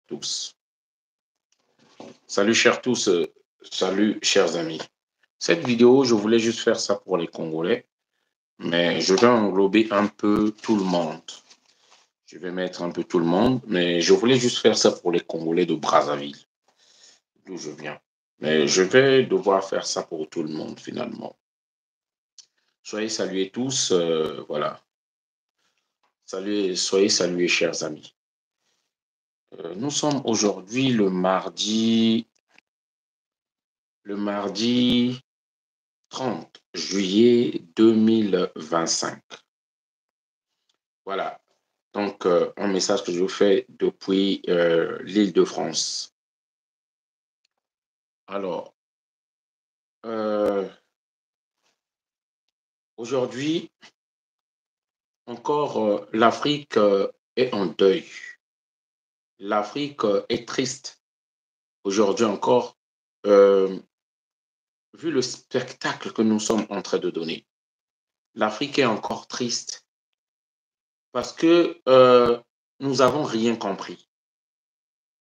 tous. Salut chers tous, salut chers amis. Cette vidéo, je voulais juste faire ça pour les Congolais, mais je vais englober un peu tout le monde. Je vais mettre un peu tout le monde, mais je voulais juste faire ça pour les Congolais de Brazzaville, d'où je viens. Mais je vais devoir faire ça pour tout le monde finalement. Soyez salués tous, voilà. Soyez salués chers amis. Nous sommes aujourd'hui le mardi 30 juillet 2025. Voilà. Donc, un message que je vous fais depuis l'Île-de-France. Alors, aujourd'hui, encore, l'Afrique est en deuil. L'Afrique est triste. Aujourd'hui encore, vu le spectacle que nous sommes en train de donner, l'Afrique est encore triste parce que nous n'avons rien compris.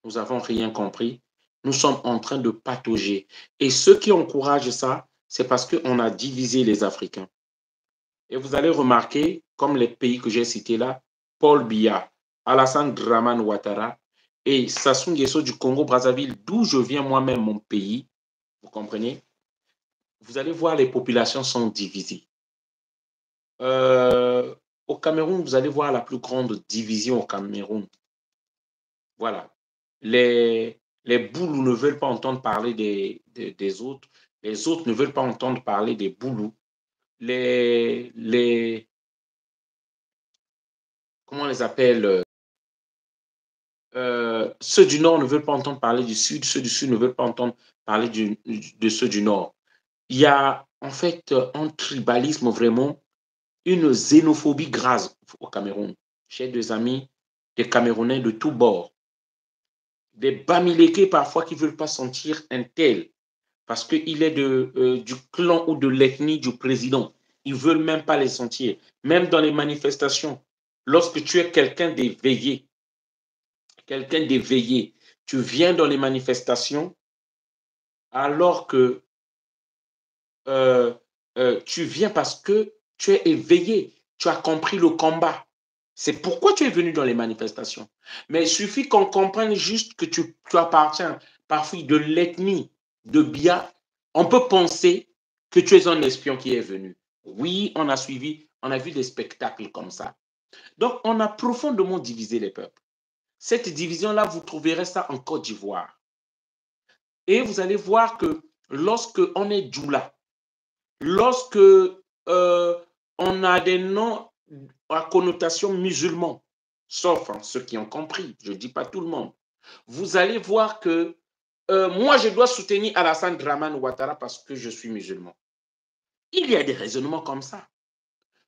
Nous n'avons rien compris. Nous sommes en train de patauger. Et ceux qui encouragent ça, c'est parce qu'on a divisé les Africains. Et vous allez remarquer, comme les pays que j'ai cités là, Paul Biya, Alassane Dramane Ouattara et Sassou Nguesso du Congo-Brazzaville, d'où je viens moi-même, mon pays, vous comprenez? Vous allez voir, les populations sont divisées. Au Cameroun, vous allez voir la plus grande division au Cameroun. Voilà. Les Boulous ne veulent pas entendre parler des autres. Les autres ne veulent pas entendre parler des Boulous. Comment on les appelle? Ceux du Nord ne veulent pas entendre parler du Sud. Ceux du Sud ne veulent pas entendre parler de ceux du Nord. Il y a en fait un tribalisme vraiment, une xénophobie grave au Cameroun. J'ai des amis, des Camerounais de tous bords. Des Bamileke parfois qui ne veulent pas sentir un tel parce qu'il est du clan ou de l'ethnie du président. Ils ne veulent même pas les sentir. Même dans les manifestations, lorsque tu es quelqu'un d'éveillé, tu viens dans les manifestations alors que tu viens parce que tu es éveillé, tu as compris le combat. C'est pourquoi tu es venu dans les manifestations. Mais il suffit qu'on comprenne juste que tu appartiens parfois de l'ethnie de Bia. On peut penser que tu es un espion qui est venu. Oui, on a suivi, on a vu des spectacles comme ça. Donc, on a profondément divisé les peuples. Cette division-là, vous trouverez ça en Côte d'Ivoire. Et vous allez voir que lorsque on est Djoula, lorsque on a des noms à connotation musulman, sauf ceux qui ont compris, je ne dis pas tout le monde, vous allez voir que moi, je dois soutenir Alassane Dramane Ouattara parce que je suis musulman. Il y a des raisonnements comme ça.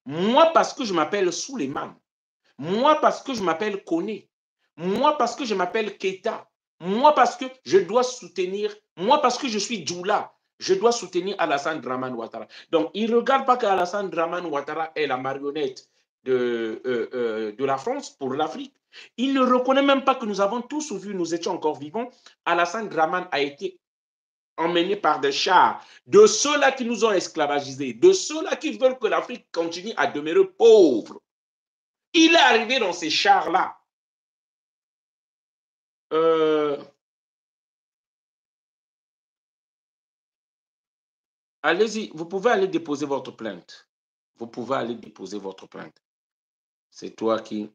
Moi, parce que je m'appelle Souleymane. Moi, parce que je m'appelle Koné. Moi, parce que je m'appelle Keita. Moi, parce que je dois soutenir, moi, parce que je suis Djoula, je dois soutenir Alassane Dramane Ouattara. Donc, il ne regarde pas qu'Alassane Dramane Ouattara est la marionnette de la France pour l'Afrique. Il ne reconnaît même pas que nous avons tous vu, nous étions encore vivants. Alassane Dramane a été emmené par des chars, de ceux-là qui nous ont esclavagisés, de ceux-là qui veulent que l'Afrique continue à demeurer pauvre. Il est arrivé dans ces chars-là. Allez-y, vous pouvez aller déposer votre plainte. Vous pouvez aller déposer votre plainte. C'est toi qui...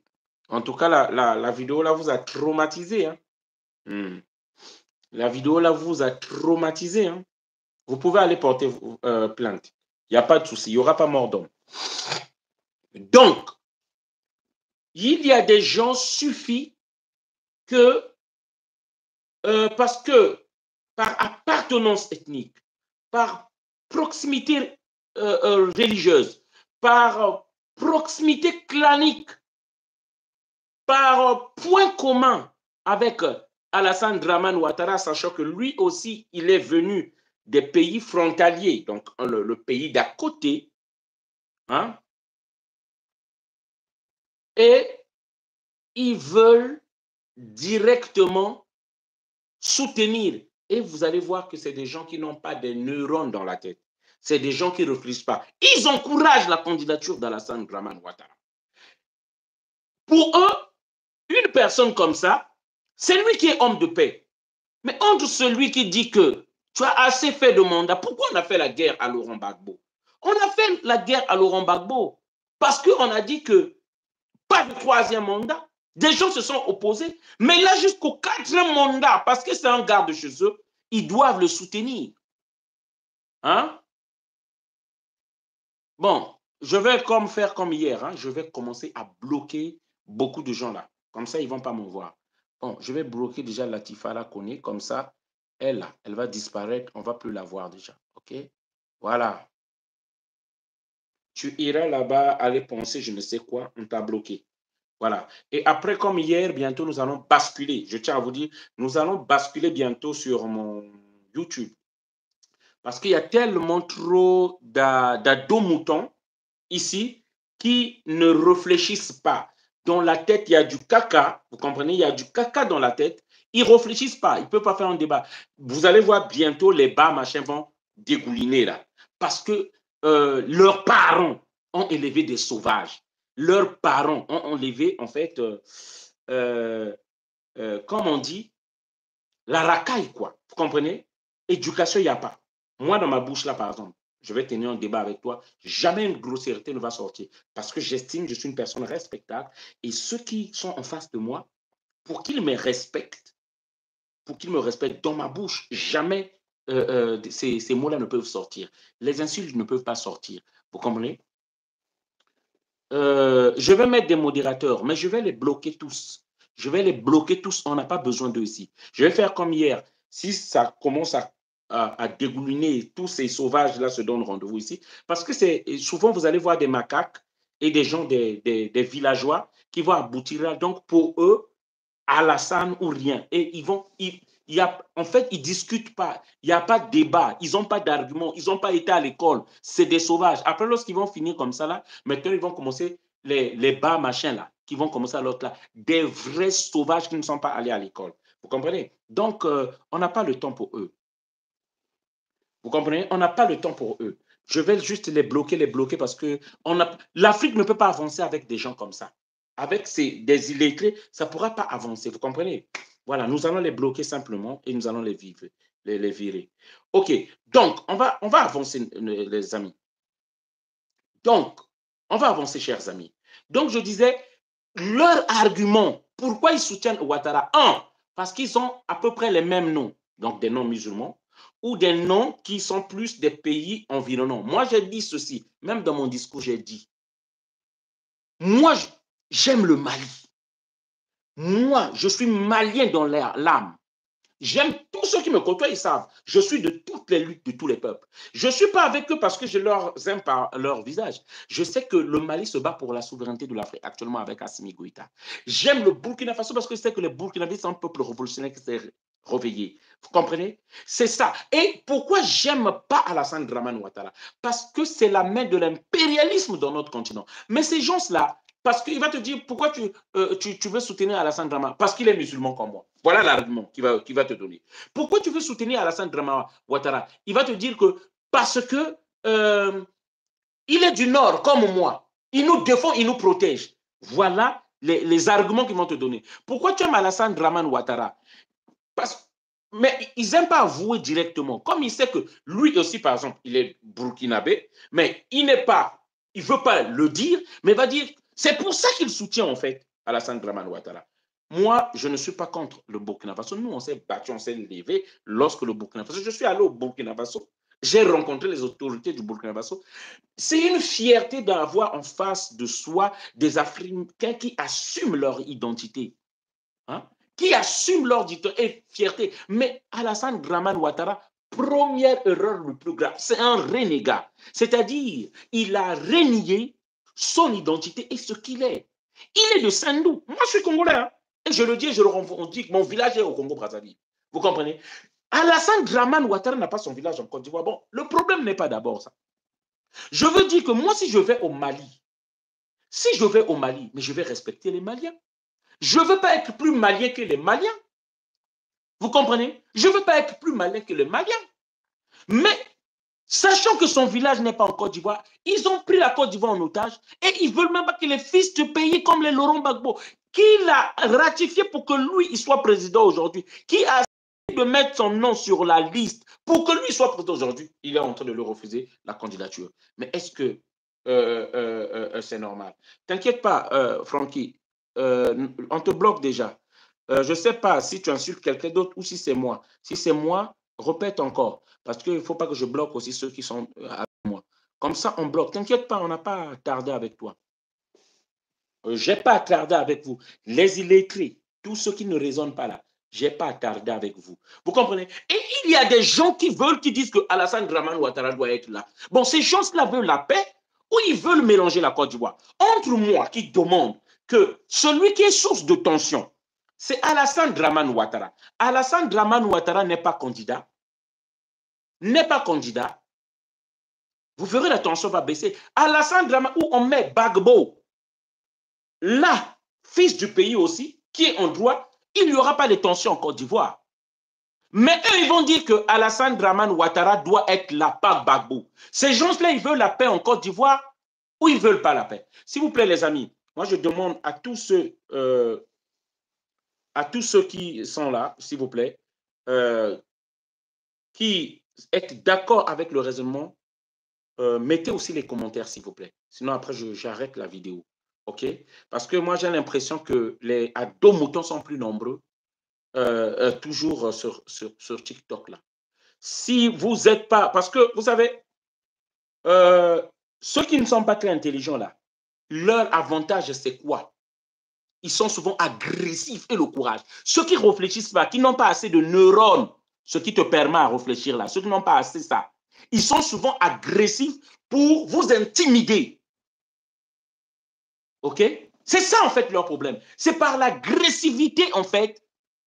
En tout cas, la vidéo là vous a traumatisé. Hein? La vidéo là vous a traumatisé. Hein? Vous pouvez aller porter plainte. Il n'y a pas de souci, il n'y aura pas mort d'homme. Donc, il y a des gens, suffit que, parce que par appartenance ethnique, par proximité religieuse, par proximité clanique, par point commun avec Alassane Dramane Ouattara, sachant que lui aussi, il est venu des pays frontaliers, donc le pays d'à côté, hein, et ils veulent directement soutenir. Et vous allez voir que c'est des gens qui n'ont pas des neurones dans la tête. C'est des gens qui ne réfléchissent pas. Ils encouragent la candidature d'Alassane Draman Ouattara. Pour eux, une personne comme ça, c'est lui qui est homme de paix. Mais entre celui qui dit que tu as assez fait de mandat, pourquoi on a fait la guerre à Laurent Gbagbo? On a fait la guerre à Laurent Gbagbo parce qu'on a dit que pas de troisième mandat. Des gens se sont opposés, mais là, jusqu'au quatrième mandat, parce que c'est un garde chez eux, ils doivent le soutenir. Hein? Bon, je vais faire comme hier. Hein? Je vais commencer à bloquer beaucoup de gens là. Comme ça, ils ne vont pas me voir. Bon, je vais bloquer déjà Latifara Koné. Comme ça, elle va disparaître. On ne va plus la voir déjà. OK? Voilà. Tu iras là-bas aller penser je ne sais quoi. On t'a bloqué. Voilà. Et après, comme hier, bientôt, nous allons basculer. Je tiens à vous dire, nous allons basculer bientôt sur mon YouTube. Parce qu'il y a tellement trop d'ados-moutons ici qui ne réfléchissent pas. Dans la tête, il y a du caca. Vous comprenez? Il y a du caca dans la tête. Ils ne réfléchissent pas. Ils ne peuvent pas faire un débat. Vous allez voir bientôt, les bas machins vont dégouliner là. Parce que leurs parents ont élevé des sauvages. Leurs parents ont élevé, en fait, comme on dit, la racaille, quoi. Vous comprenez? Éducation, il n'y a pas. Moi, dans ma bouche, là, par exemple, je vais tenir un débat avec toi, jamais une grossièreté ne va sortir. Parce que j'estime que je suis une personne respectable. Et ceux qui sont en face de moi, pour qu'ils me respectent, dans ma bouche, jamais ces mots-là ne peuvent sortir. Les insultes ne peuvent pas sortir. Vous comprenez? Je vais mettre des modérateurs, mais je vais les bloquer tous. Je vais les bloquer tous. On n'a pas besoin d'eux ici. Je vais faire comme hier. Si ça commence à dégouliner, tous ces sauvages-là se donnent rendez-vous ici. Parce que souvent, vous allez voir des macaques et des gens, des villageois qui vont aboutir là. Donc, pour eux, Alassane ou rien. Et en fait, ils ne discutent pas. Il n'y a pas de débat. Ils n'ont pas d'argument. Ils n'ont pas été à l'école. C'est des sauvages. Après, lorsqu'ils vont finir comme ça, là, maintenant, ils vont commencer les bas machins, là, qui vont commencer à l'autre, là. Des vrais sauvages qui ne sont pas allés à l'école. Vous comprenez? Donc, on n'a pas le temps pour eux. Vous comprenez? On n'a pas le temps pour eux. Je vais juste les bloquer parce que l'Afrique ne peut pas avancer avec des gens comme ça. Avec des illettrés, ça ne pourra pas avancer. Vous comprenez? Voilà, nous allons les bloquer simplement et nous allons les virer. OK, donc, on va avancer, les amis. Donc, on va avancer, chers amis. Donc, je disais, leur argument, pourquoi ils soutiennent Ouattara? Un, parce qu'ils ont à peu près les mêmes noms, donc des noms musulmans, ou des noms qui sont plus des pays environnants. Moi, j'ai dit ceci, même dans mon discours, j'ai dit, moi, j'aime le Mali. Moi, je suis malien dans l'âme. J'aime tous ceux qui me côtoient, ils savent. Je suis de toutes les luttes de tous les peuples. Je ne suis pas avec eux parce que je leur aime par leur visage. Je sais que le Mali se bat pour la souveraineté de l'Afrique actuellement avec Assimi Goïta. J'aime le Burkina Faso parce que je sais que les Burkinabés sont un peuple révolutionnaire qui s'est réveillé. Vous comprenez? C'est ça. Et pourquoi j'aime pas Alassane Draman Ouattara? Parce que c'est la main de l'impérialisme dans notre continent. Mais ces gens-là, parce qu'il va te dire pourquoi tu veux soutenir Alassane Draman? Parce qu'il est musulman comme moi. Voilà l'argument qu'il va te donner. Pourquoi tu veux soutenir Alassane Draman Ouattara? Il va te dire que parce que il est du Nord comme moi. Il nous défend, il nous protège. Voilà les arguments qu'ils vont te donner. Pourquoi tu aimes Alassane Draman Ouattara? Mais ils n'aiment pas avouer directement. Comme il sait que lui aussi, par exemple, il est burkinabé, mais il ne veut pas le dire, mais il va dire, c'est pour ça qu'il soutient en fait Alassane Draman Ouattara. Moi, je ne suis pas contre le Burkina Faso. Nous, on s'est battu, on s'est levé lorsque le Burkina Faso. Je suis allé au Burkina Faso. J'ai rencontré les autorités du Burkina Faso. C'est une fierté d'avoir en face de soi des Africains qui assument leur identité. Hein? Qui assument leur fierté. Mais Alassane Draman Ouattara, première erreur le plus grave, c'est un renégat. C'est-à-dire, il a renié son identité et ce qu'il est. Il est de Sendou. Moi, je suis congolais. Hein? Et je le dis et je le revendique. Mon village est au Congo-Brazzaville. Vous comprenez? Alassane Draman Ouattara n'a pas son village en Côte d'Ivoire. Bon, le problème n'est pas d'abord ça. Je veux dire que moi, si je vais au Mali, mais je vais respecter les Maliens. Je ne veux pas être plus malien que les Maliens. Vous comprenez? Je ne veux pas être plus malin que les Maliens. Mais, sachant que son village n'est pas en Côte d'Ivoire, ils ont pris la Côte d'Ivoire en otage et ils ne veulent même pas que les fils du pays comme les Laurent Gbagbo, qui l'a ratifié pour que lui, il soit président aujourd'hui, qui a essayé de mettre son nom sur la liste pour que lui soit président aujourd'hui, il est en train de leur refuser la candidature. Mais est-ce que c'est normal? T'inquiète pas, Francky, on te bloque déjà. Je ne sais pas si tu insultes quelqu'un d'autre ou si c'est moi. Si c'est moi, répète encore. Parce qu'il ne faut pas que je bloque aussi ceux qui sont avec moi. Comme ça, on bloque. T'inquiète pas, on n'a pas à tarder avec toi. Je n'ai pas à tarder avec vous. Les illettrés, tous ceux qui ne raisonnent pas là, je n'ai pas à tarder avec vous. Vous comprenez? Et il y a des gens qui disent que Alassane Dramane Ouattara doit être là. Bon, ces gens-là veulent la paix ou ils veulent mélanger la Côte d'Ivoire. Entre moi qui demande que celui qui est source de tension, c'est Alassane Dramane Ouattara. Alassane Dramane Ouattara n'est pas candidat. N'est pas candidat. Vous verrez, la tension va baisser. Alassane Dramane, où on met Gbagbo, là, fils du pays aussi, qui est en droit, il n'y aura pas de tension en Côte d'Ivoire. Mais eux, ils vont dire que Alassane Dramane Ouattara doit être là, pas Gbagbo. Ces gens-là, ils veulent la paix en Côte d'Ivoire ou ils ne veulent pas la paix. S'il vous plaît, les amis, moi, je demande à tous ceux qui sont là, s'il vous plaît, qui êtes d'accord avec le raisonnement, mettez aussi les commentaires, s'il vous plaît. Sinon, après, j'arrête la vidéo. OK? Parce que moi, j'ai l'impression que les ados-moutons sont plus nombreux, toujours sur TikTok, là. Si vous n'êtes pas... Parce que, vous savez, ceux qui ne sont pas très intelligents, là, leur avantage, c'est quoi? Ils sont souvent agressifs et le courage. Ceux qui ne réfléchissent pas, qui n'ont pas assez de neurones, ce qui te permet à réfléchir là, ceux qui n'ont pas assez ça, ils sont souvent agressifs pour vous intimider. OK? C'est ça, en fait, leur problème. C'est par l'agressivité, en fait,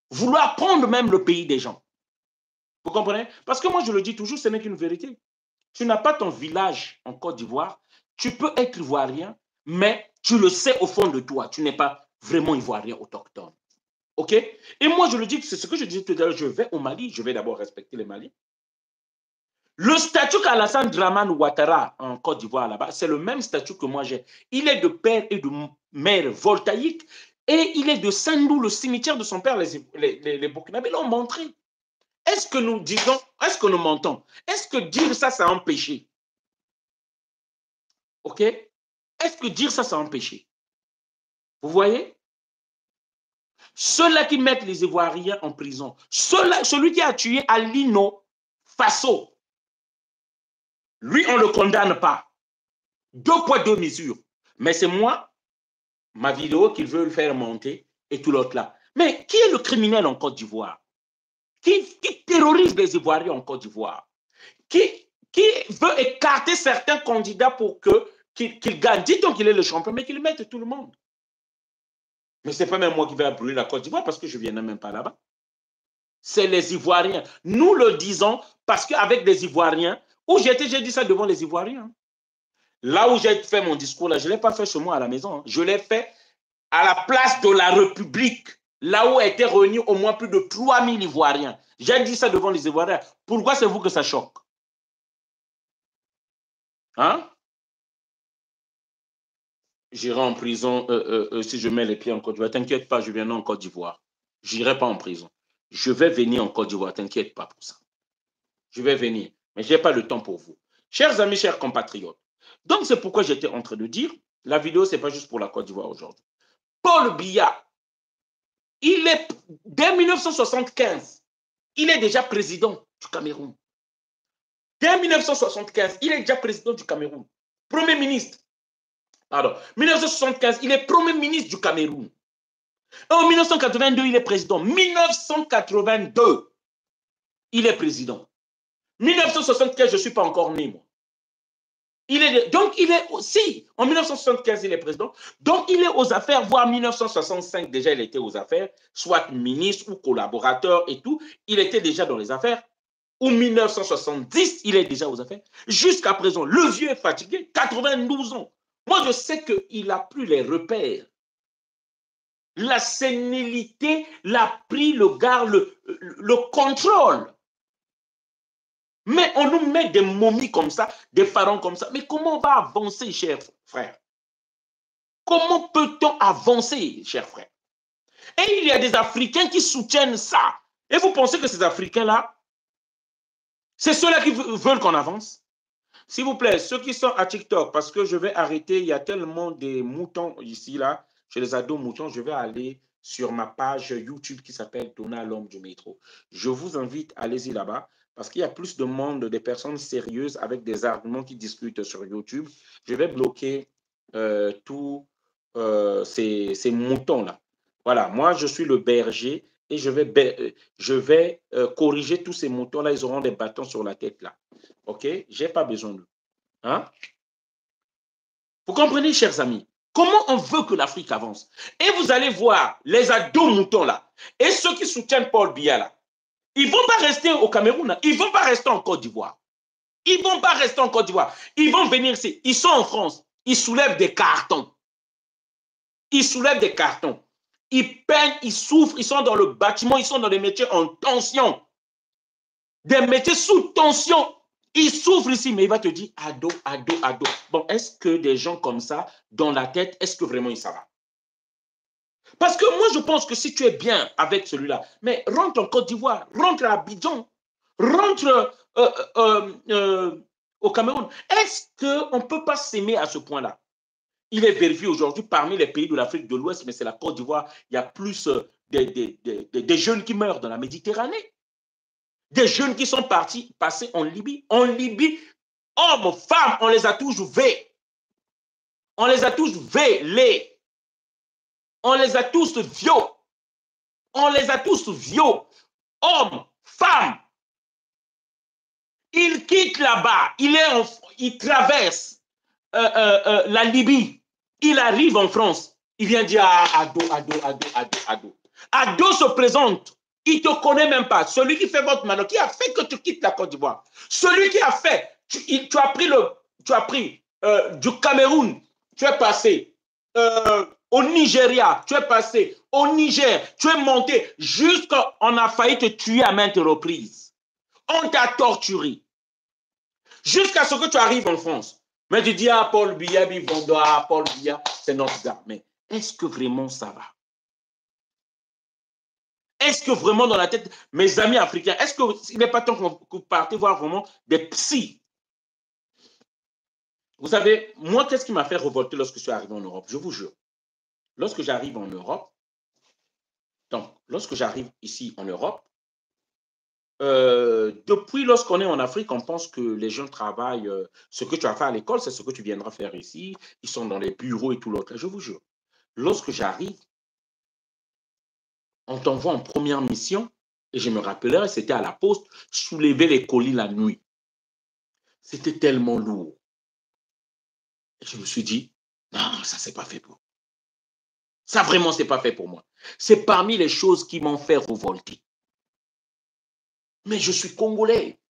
vouloir prendre même le pays des gens. Vous comprenez? Parce que moi, je le dis toujours, ce n'est qu'une vérité. Tu n'as pas ton village en Côte d'Ivoire, tu peux être ivoirien, mais tu le sais au fond de toi, tu n'es pas vraiment ivoirien autochtone. OK? Et moi, je le dis, c'est ce que je disais tout à l'heure, je vais au Mali, je vais d'abord respecter les Mali. Le statut qu'Alassane Dramane Ouattara en Côte d'Ivoire là-bas, c'est le même statut que moi j'ai. Il est de père et de mère voltaïque et il est de Sendou, le cimetière de son père, les Burkinabés l'ont montré. Est-ce que nous disons, est-ce que nous mentons? Est-ce que dire ça, c'est un péché? OK? Est-ce que dire ça, c'est un péché? Vous voyez? Ceux-là qui mettent les Ivoiriens en prison, celui qui a tué Alino Faso, lui, on ne le condamne pas. 2 poids, 2 mesures. Mais c'est moi, ma vidéo qu'ils veulent faire monter et tout l'autre là. Mais qui est le criminel en Côte d'Ivoire? Qui terrorise les Ivoiriens en Côte d'Ivoire? Qui veut écarter certains candidats pour qu'ils gagnent? Dit-on qu'il est le champion, mais qu'il mette tout le monde. Mais ce n'est pas même moi qui vais brûler la Côte d'Ivoire parce que je ne viens même pas là-bas. C'est les Ivoiriens. Nous le disons parce qu'avec les Ivoiriens, où j'ai dit ça devant les Ivoiriens. Là où j'ai fait mon discours, là, je ne l'ai pas fait chez moi à la maison. Je l'ai fait à la place de la République, là où étaient réunis au moins plus de 3000 Ivoiriens. J'ai dit ça devant les Ivoiriens. Pourquoi c'est vous que ça choque? Hein? J'irai en prison si je mets les pieds en Côte d'Ivoire. T'inquiète pas, je viendrai en Côte d'Ivoire. Je n'irai pas en prison. Je vais venir en Côte d'Ivoire. T'inquiète pas pour ça. Je vais venir. Mais je n'ai pas le temps pour vous. Chers amis, chers compatriotes. Donc, c'est pourquoi j'étais en train de dire, la vidéo, ce n'est pas juste pour la Côte d'Ivoire aujourd'hui. Paul Biya, il est, dès 1975, il est déjà président du Cameroun. Dès 1975, il est déjà président du Cameroun. Premier ministre. Pardon. 1975, il est premier ministre du Cameroun. En 1982, il est président. 1982, il est président. 1975, je ne suis pas encore né, moi. Donc, il est aussi, en 1975, il est président. Donc, il est aux affaires, voire 1965, déjà, il était aux affaires, soit ministre ou collaborateur et tout. Il était déjà dans les affaires. Ou 1970, il est déjà aux affaires. Jusqu'à présent, le vieux est fatigué, 92 ans. Moi, je sais qu'il n'a plus les repères. La sénilité l'a pris le contrôle. Mais on nous met des momies comme ça, des pharaons comme ça. Mais comment on va avancer, chers frères? Comment peut-on avancer, chers frères? Et il y a des Africains qui soutiennent ça. Et vous pensez que ces Africains-là, c'est ceux-là qui veulent qu'on avance? S'il vous plaît, ceux qui sont à TikTok, parce que je vais arrêter, il y a tellement de moutons ici, là, chez les ados moutons, je vais aller sur ma page YouTube qui s'appelle Donald l'homme du métro. Je vous invite, allez-y là-bas, parce qu'il y a plus de monde, des personnes sérieuses avec des arguments qui discutent sur YouTube. Je vais bloquer tous ces moutons-là. Voilà, moi, je suis le berger et je vais corriger tous ces moutons-là. Ils auront des bâtons sur la tête, là. OK? Je n'ai pas besoin d'eux. Hein? Vous comprenez, chers amis? Comment on veut que l'Afrique avance? Et vous allez voir les ados moutons là, et ceux qui soutiennent Paul Biya là, ils ne vont pas rester au Cameroun, là. Ils ne vont pas rester en Côte d'Ivoire. Ils ne vont pas rester en Côte d'Ivoire. Ils vont venir ici. Ils sont en France. Ils soulèvent des cartons. Ils soulèvent des cartons. Ils peignent, ils souffrent, ils sont dans le bâtiment, ils sont dans des métiers en tension. Des métiers sous tension. Ils souffrent ici, mais il va te dire ado, ado, ado. Bon, est-ce que des gens comme ça, dans la tête, est-ce que vraiment ça va? Parce que moi, je pense que si tu es bien avec celui-là, mais rentre en Côte d'Ivoire, rentre à Abidjan, rentre au Cameroun. Est-ce qu'on ne peut pas s'aimer à ce point-là? Il est vérifié aujourd'hui parmi les pays de l'Afrique de l'Ouest, mais c'est la Côte d'Ivoire, il y a plus des jeunes qui meurent dans la Méditerranée. Des jeunes qui sont passés en Libye. En Libye, hommes, femmes, on les a tous vus. On les a tous violés. On les a tous violés. On les a tous violés. Hommes, femmes. Il quitte là-bas. Il traverse la Libye. Il arrive en France. Il vient dire ado, ado, ado, ado, ado. Ado se présente. Il ne te connaît même pas. Celui qui fait votre mano, qui a fait que tu quittes la Côte d'Ivoire. Celui qui a fait, tu as pris du Cameroun, tu es passé au Nigeria, tu es passé au Niger, tu es monté jusqu'à on a failli te tuer à maintes reprises. On t'a torturé. Jusqu'à ce que tu arrives en France. Mais tu dis, ah, Paul Biya, Paul Biya, c'est notre gars. Mais est-ce que vraiment ça va? Est-ce que vraiment dans la tête, mes amis africains, est-ce qu'il n'est pas temps que vous partez voir vraiment des psys? Vous savez, moi, qu'est-ce qui m'a fait révolter lorsque je suis arrivé en Europe? Je vous jure. Lorsque j'arrive en Europe, donc, lorsque j'arrive ici en Europe, depuis lorsqu'on est en Afrique, on pense que les gens travaillent, ce que tu as fait à l'école, c'est ce que tu viendras faire ici. Ils sont dans les bureaux et tout l'autre. Je vous jure, lorsque j'arrive, on t'envoie en première mission, et je me rappellerai, c'était à la poste, soulever les colis la nuit. C'était tellement lourd. Et je me suis dit, non, ça, c'est pas fait pour moi. Ça, vraiment, c'est pas fait pour moi. C'est parmi les choses qui m'ont fait révolter. Mais je suis Congolais.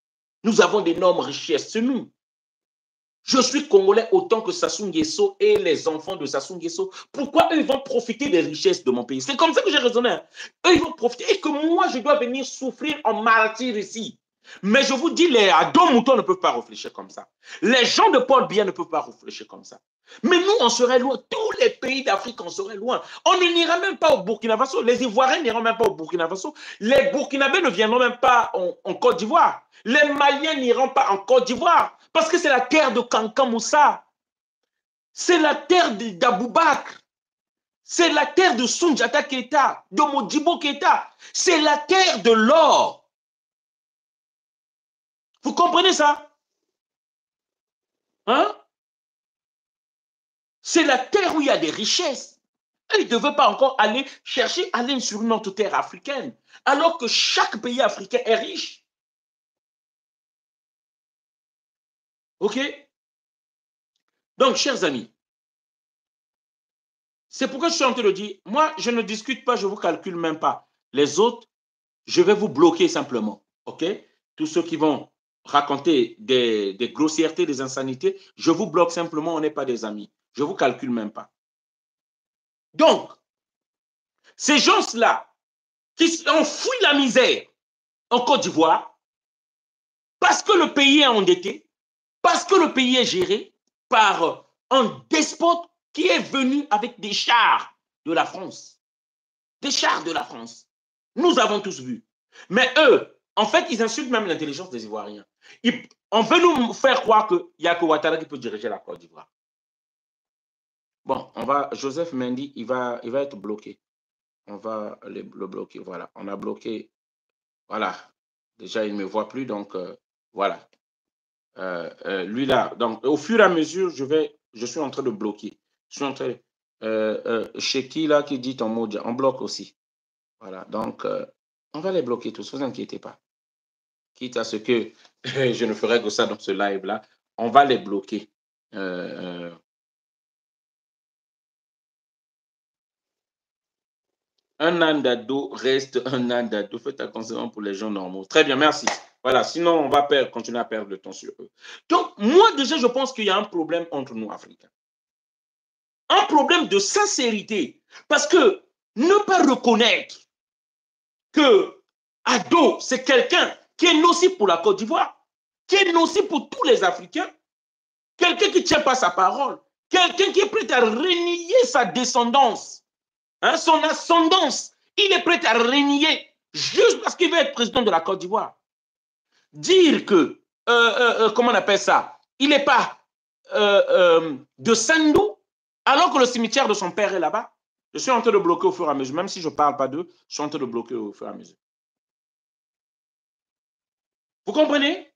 Nous avons d'énormes richesses, c'est nous. Je suis Congolais autant que Sassou Nguesso et les enfants de Sassou Nguesso. Pourquoi eux, ils vont profiter des richesses de mon pays? C'est comme ça que j'ai raisonné. Eux, ils vont profiter et que moi, je dois venir souffrir en martyr ici. Mais je vous dis, les ados moutons ne peuvent pas réfléchir comme ça. Les gens de Paul Biya ne peuvent pas réfléchir comme ça. Mais nous, on serait loin. Tous les pays d'Afrique, on serait loin. On n'ira même pas au Burkina Faso. Les Ivoiriens n'iront même pas au Burkina Faso. Les Burkinabés ne viendront même pas en Côte d'Ivoire. Les Maliens n'iront pas en Côte d'Ivoire. Parce que c'est la terre de Kankan Moussa. C'est la terre d'Aboubakr. C'est la terre de Soundiata Keita, de Modibo Keita. C'est la terre de l'or. Vous comprenez ça? Hein? C'est la terre où il y a des richesses. Et ils ne devaient pas encore aller chercher, aller sur une autre terre africaine, alors que chaque pays africain est riche. OK? Donc, chers amis, c'est pourquoi je suis en train de dire, moi, je ne discute pas, je ne vous calcule même pas. Les autres, je vais vous bloquer simplement. OK? Tous ceux qui vont raconter des grossièretés, des insanités, je vous bloque simplement, on n'est pas des amis. Je ne vous calcule même pas. Donc, Ces gens-là qui ont fui la misère en Côte d'Ivoire parce que le pays est endetté, parce que le pays est géré par un despote qui est venu avec des chars de la France. Des chars de la France. Nous avons tous vu. Mais eux, en fait, ils insultent même l'intelligence des Ivoiriens. On veut nous faire croire qu'il n'y a que Ouattara qui peut diriger la Côte d'Ivoire. Bon, Joseph Mendy, il va être bloqué. On va le bloquer. Voilà, on a bloqué. Voilà. Déjà, il ne me voit plus, donc voilà. Lui là, donc au fur et à mesure, je suis en train de bloquer. Je suis en train, chez qui là qui dit ton mot, on bloque aussi. Voilà, donc on va les bloquer tous, ne vous inquiétez pas. Quitte à ce que je ne ferai que ça dans ce live là, on va les bloquer. Un an d'ado reste un an d'ado. Faites attention pour les gens normaux. Très bien, merci. Voilà, sinon on va continuer à perdre le temps sur eux. Donc, moi déjà, je pense qu'il y a un problème entre nous, Africains. Un problème de sincérité. Parce que ne pas reconnaître que Ado, c'est quelqu'un qui est nocif pour la Côte d'Ivoire, qui est nocif pour tous les Africains, quelqu'un qui ne tient pas sa parole, quelqu'un qui est prêt à renier sa descendance, hein, son ascendance. Il est prêt à renier juste parce qu'il veut être président de la Côte d'Ivoire. Dire que, comment on appelle ça, il n'est pas de Sendou, alors que le cimetière de son père est là-bas. Je suis en train de bloquer au fur et à mesure, même si je ne parle pas d'eux, je suis en train de bloquer au fur et à mesure. Vous comprenez?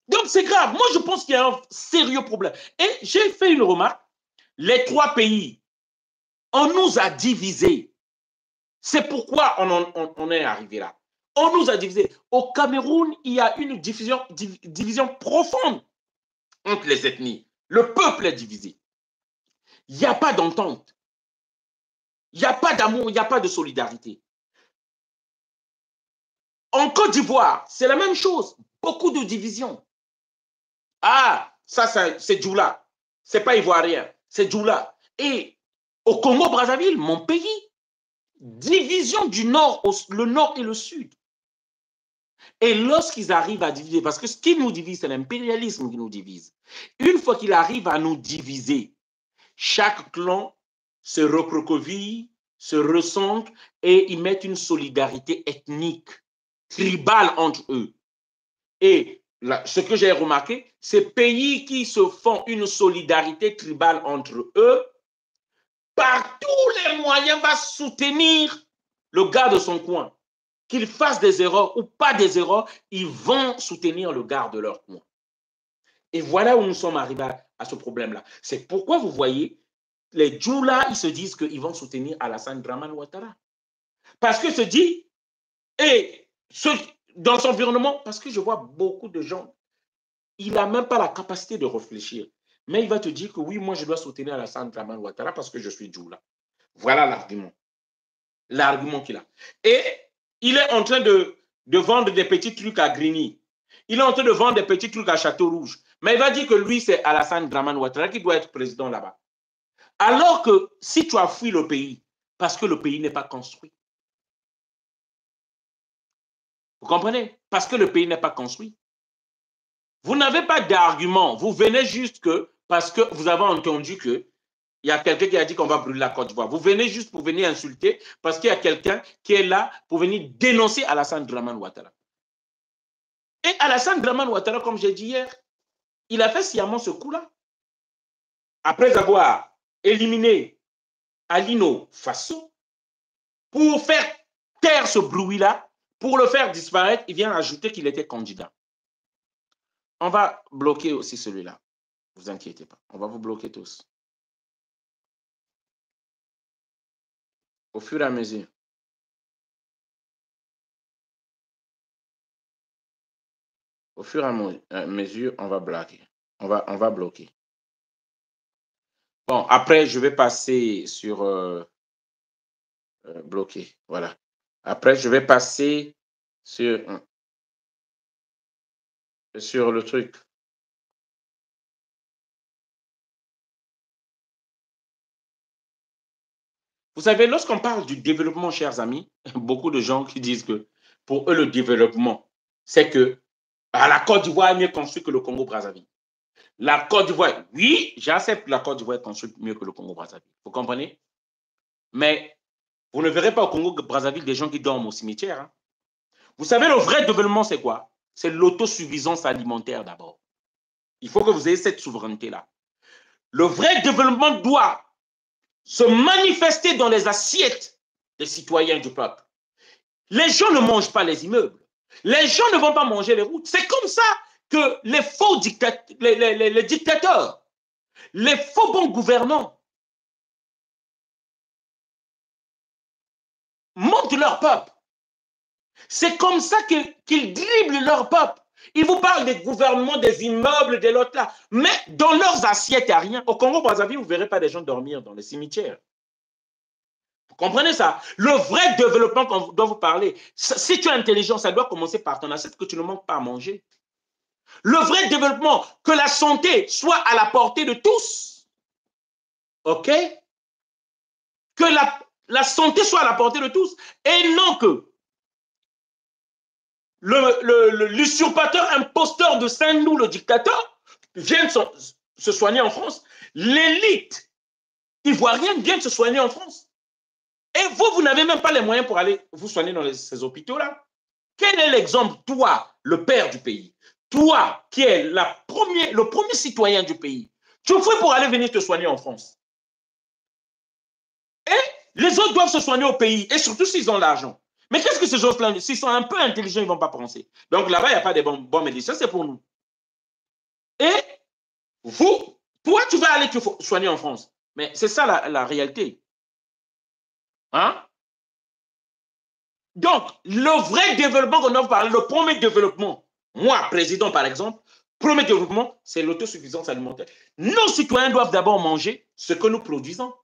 Donc c'est grave. Moi, je pense qu'il y a un sérieux problème. Et j'ai fait une remarque. Les trois pays, on nous a divisés. C'est pourquoi on est arrivé là. On nous a divisés. Au Cameroun, il y a une division profonde entre les ethnies. Le peuple est divisé. Il n'y a pas d'entente. Il n'y a pas d'amour, il n'y a pas de solidarité. En Côte d'Ivoire, c'est la même chose. Beaucoup de divisions. Ah, ça c'est Djoula. C'est pas ivoirien, c'est Djoula. Et au Congo-Brazzaville, mon pays, division du nord, le nord et le sud. Et lorsqu'ils arrivent à diviser, parce que ce qui nous divise, c'est l'impérialisme qui nous divise. Une fois qu'il arrive à nous diviser, chaque clan se recroqueville, se ressemble et ils mettent une solidarité ethnique, tribale entre eux. Et là, ce que j'ai remarqué, ces pays qui se font une solidarité tribale entre eux, par tous les moyens, va soutenir le gars de son coin. Qu'il fasse des erreurs ou pas des erreurs, ils vont soutenir le gars de leur coin. Et voilà où nous sommes arrivés à ce problème-là. C'est pourquoi vous voyez, les Djoula, ils se disent qu'ils vont soutenir Alassane Draman Ouattara. Parce que se dit, et dans son environnement, parce que je vois beaucoup de gens, il n'a même pas la capacité de réfléchir. Mais il va te dire que oui, moi, je dois soutenir Alassane Draman Ouattara parce que je suis Djoula. Voilà l'argument. L'argument qu'il a. Et il est en train de vendre des petits trucs à Grigny. Il est en train de vendre des petits trucs à Château-Rouge. Mais il va dire que lui, c'est Alassane Draman Ouattara qui doit être président là-bas. Alors que si tu as fui le pays, parce que le pays n'est pas construit. Vous comprenez? Parce que le pays n'est pas construit. Vous n'avez pas d'argument. Vous venez juste que, parce que vous avez entendu que il y a quelqu'un qui a dit qu'on va brûler la Côte d'Ivoire. Vous venez juste pour venir insulter parce qu'il y a quelqu'un qui est là pour venir dénoncer Alassane Draman Ouattara. Et Alassane Draman Ouattara, comme j'ai dit hier, il a fait sciemment ce coup-là. Après avoir éliminé Alino Faso, pour faire taire ce bruit-là, pour le faire disparaître, il vient ajouter qu'il était candidat. On va bloquer aussi celui-là. Ne vous inquiétez pas. On va vous bloquer tous. Au fur et à mesure. Au fur et à mesure, on va bloquer. On va bloquer. Bon, après, je vais passer sur bloquer. Voilà. Après, je vais passer sur le truc. Vous savez, lorsqu'on parle du développement, chers amis, beaucoup de gens qui disent que pour eux, le développement, c'est que la Côte d'Ivoire est mieux construite que le Congo-Brazzaville. La Côte d'Ivoire, oui, j'accepte que la Côte d'Ivoire est construite mieux que le Congo-Brazzaville. Vous comprenez? Mais vous ne verrez pas au Congo-Brazzaville des gens qui dorment au cimetière. Hein. Vous savez, le vrai développement, c'est quoi? C'est l'autosuffisance alimentaire d'abord. Il faut que vous ayez cette souveraineté-là. Le vrai développement doit se manifester dans les assiettes des citoyens du peuple. Les gens ne mangent pas les immeubles. Les gens ne vont pas manger les routes. C'est comme ça que les faux dictateurs, les dictateurs, les faux bons gouvernants montent leur peuple. C'est comme ça qu'ils dribblent leur peuple. Ils vous parlent des gouvernements, des immeubles, de l'autre là. Mais dans leurs assiettes, il n'y a rien. Au Congo-Brazzaville, vous ne verrez pas des gens dormir dans les cimetières. Vous comprenez ça? Le vrai développement dont vous parlez, si tu es intelligent, ça doit commencer par ton assiette que tu ne manques pas à manger. Le vrai développement, que la santé soit à la portée de tous. OK? Que la santé soit à la portée de tous. Et non que l'usurpateur imposteur de Saint-Loup, le dictateur, vienne se soigner en France. L'élite ivoirienne vient se soigner en France. Et vous n'avez même pas les moyens pour aller vous soigner dans ces hôpitaux-là. Quel est l'exemple, toi, le père du pays, toi qui es le premier citoyen du pays, tu fais pour aller venir te soigner en France. Et les autres doivent se soigner au pays, et surtout s'ils ont l'argent. Mais qu'est-ce que ces gens-là, s'ils sont un peu intelligents, ils ne vont pas penser. Donc là-bas, il n'y a pas de bons médecins, c'est pour nous. Et vous, toi, tu vas aller te soigner en France. Mais c'est ça la réalité. Hein? Donc, le vrai développement qu'on doit parler, le premier développement, moi, président par exemple, premier développement, c'est l'autosuffisance alimentaire. Nos citoyens doivent d'abord manger ce que nous produisons.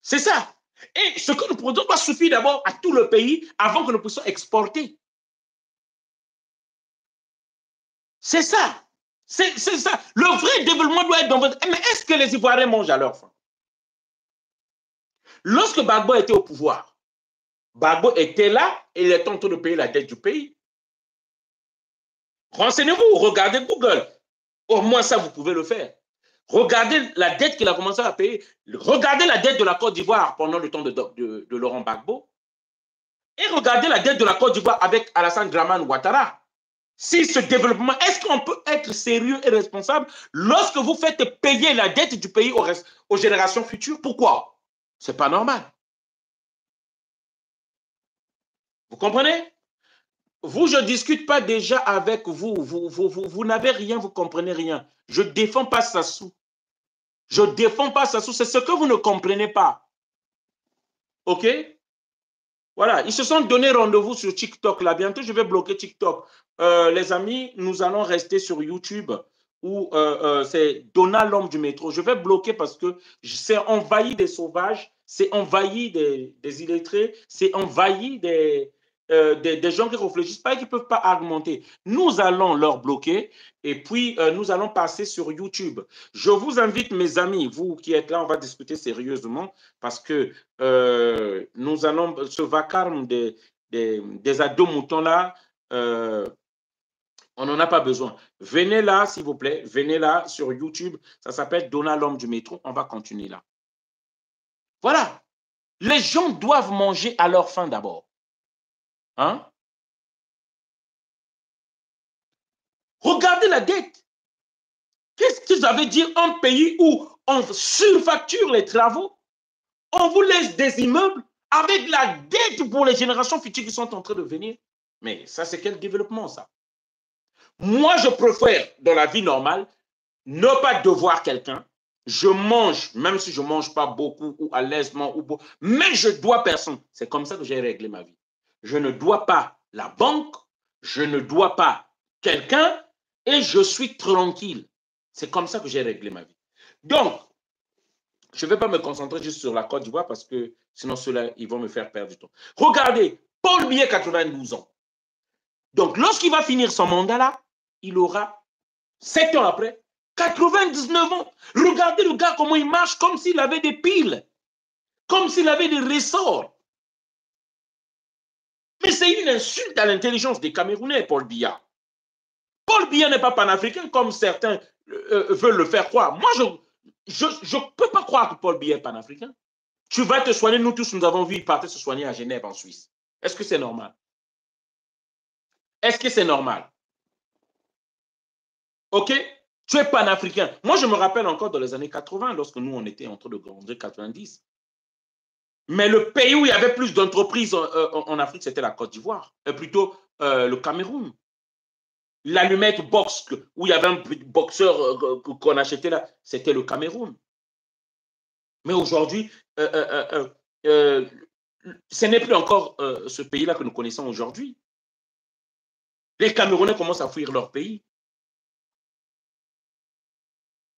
C'est ça. Et ce que nous produisons doit suffire d'abord à tout le pays avant que nous puissions exporter. C'est ça. C'est ça. Le vrai développement doit être dans votre... Mais est-ce que les Ivoiriens mangent à leur faim? Lorsque Gbagbo était au pouvoir, Gbagbo était là et il est en train de payer la dette du pays. Renseignez-vous, regardez Google. Au moins ça, vous pouvez le faire. Regardez la dette qu'il a commencé à payer. Regardez la dette de la Côte d'Ivoire pendant le temps de Laurent Gbagbo. Et regardez la dette de la Côte d'Ivoire avec Alassane Dramane Ouattara. Si ce développement, est-ce qu'on peut être sérieux et responsable lorsque vous faites payer la dette du pays aux générations futures? Pourquoi? Ce n'est pas normal. Vous comprenez? Vous, je ne discute pas déjà avec vous. Vous n'avez rien, vous ne comprenez rien. Je ne défends pas Sassou. Je ne défends pas Sassou. C'est ce que vous ne comprenez pas. OK? Voilà, ils se sont donné rendez-vous sur TikTok. Là, bientôt, je vais bloquer TikTok. Les amis, nous allons rester sur YouTube où c'est Donald l'homme du métro. Je vais bloquer parce que c'est envahi des sauvages, c'est envahi des illettrés, c'est envahi des gens qui ne réfléchissent pas et qui ne peuvent pas argumenter. Nous allons leur bloquer et puis nous allons passer sur YouTube. Je vous invite, mes amis, vous qui êtes là, on va discuter sérieusement parce que nous allons, ce vacarme des ados moutons là, on n'en a pas besoin. Venez là, s'il vous plaît, venez là sur YouTube, ça s'appelle Donald l'homme du métro, on va continuer là. Voilà, les gens doivent manger à leur faim d'abord. Hein? Regardez la dette. Qu'est-ce que ça veut dire un pays où on surfacture les travaux? On vous laisse des immeubles avec la dette pour les générations futures qui sont en train de venir. Mais ça, c'est quel développement, ça? Moi, je préfère, dans la vie normale, ne pas devoir quelqu'un. Je mange, même si je ne mange pas beaucoup ou à l'aisement, mais je dois personne. C'est comme ça que j'ai réglé ma vie. Je ne dois pas la banque, je ne dois pas quelqu'un et je suis tranquille. C'est comme ça que j'ai réglé ma vie. Donc, je ne vais pas me concentrer juste sur la Côte d'Ivoire parce que sinon, ceux-là, ils vont me faire perdre du temps. Regardez, Paul Biya, 92 ans. Donc, lorsqu'il va finir son mandat là, il aura 7 ans après 99 ans. Regardez le gars comment il marche, comme s'il avait des piles, comme s'il avait des ressorts. Mais c'est une insulte à l'intelligence des Camerounais, Paul Biya. Paul Biya n'est pas panafricain comme certains veulent le faire croire. Moi, je ne peux pas croire que Paul Biya est panafricain. Tu vas te soigner, nous tous, nous avons vu, il partait se soigner à Genève, en Suisse. Est-ce que c'est normal? Est-ce que c'est normal? OK? Tu es panafricain. Moi, je me rappelle encore dans les années 80, lorsque nous, on était en train de grandir 90. Mais le pays où il y avait plus d'entreprises en Afrique, c'était la Côte d'Ivoire. Plutôt le Cameroun. L'allumette box, où il y avait un boxeur qu'on achetait là, c'était le Cameroun. Mais aujourd'hui, ce n'est plus encore ce pays-là que nous connaissons aujourd'hui. Les Camerounais commencent à fuir leur pays.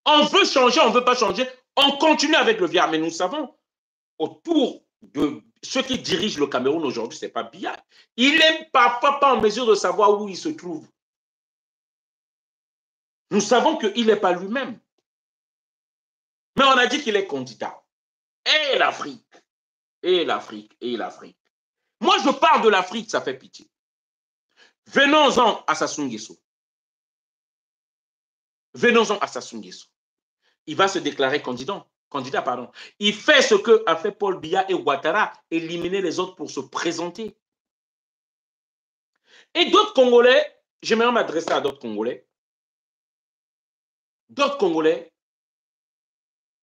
On veut changer, on ne veut pas changer. On continue avec le Biya. Mais nous savons, autour de ceux qui dirigent le Cameroun aujourd'hui, ce n'est pas Biya. Il n'est parfois pas en mesure de savoir où il se trouve. Nous savons qu'il n'est pas lui-même. Mais on a dit qu'il est candidat. Et l'Afrique, et l'Afrique, et l'Afrique. Moi, je parle de l'Afrique, ça fait pitié. Venons-en à Sassou Nguesso. Venons-en à Sassou Nguesso. Il va se déclarer candidat. Pardon. Il fait ce que a fait Paul Biya et Ouattara, éliminer les autres pour se présenter. Et d'autres Congolais, j'aimerais m'adresser à d'autres Congolais. D'autres Congolais,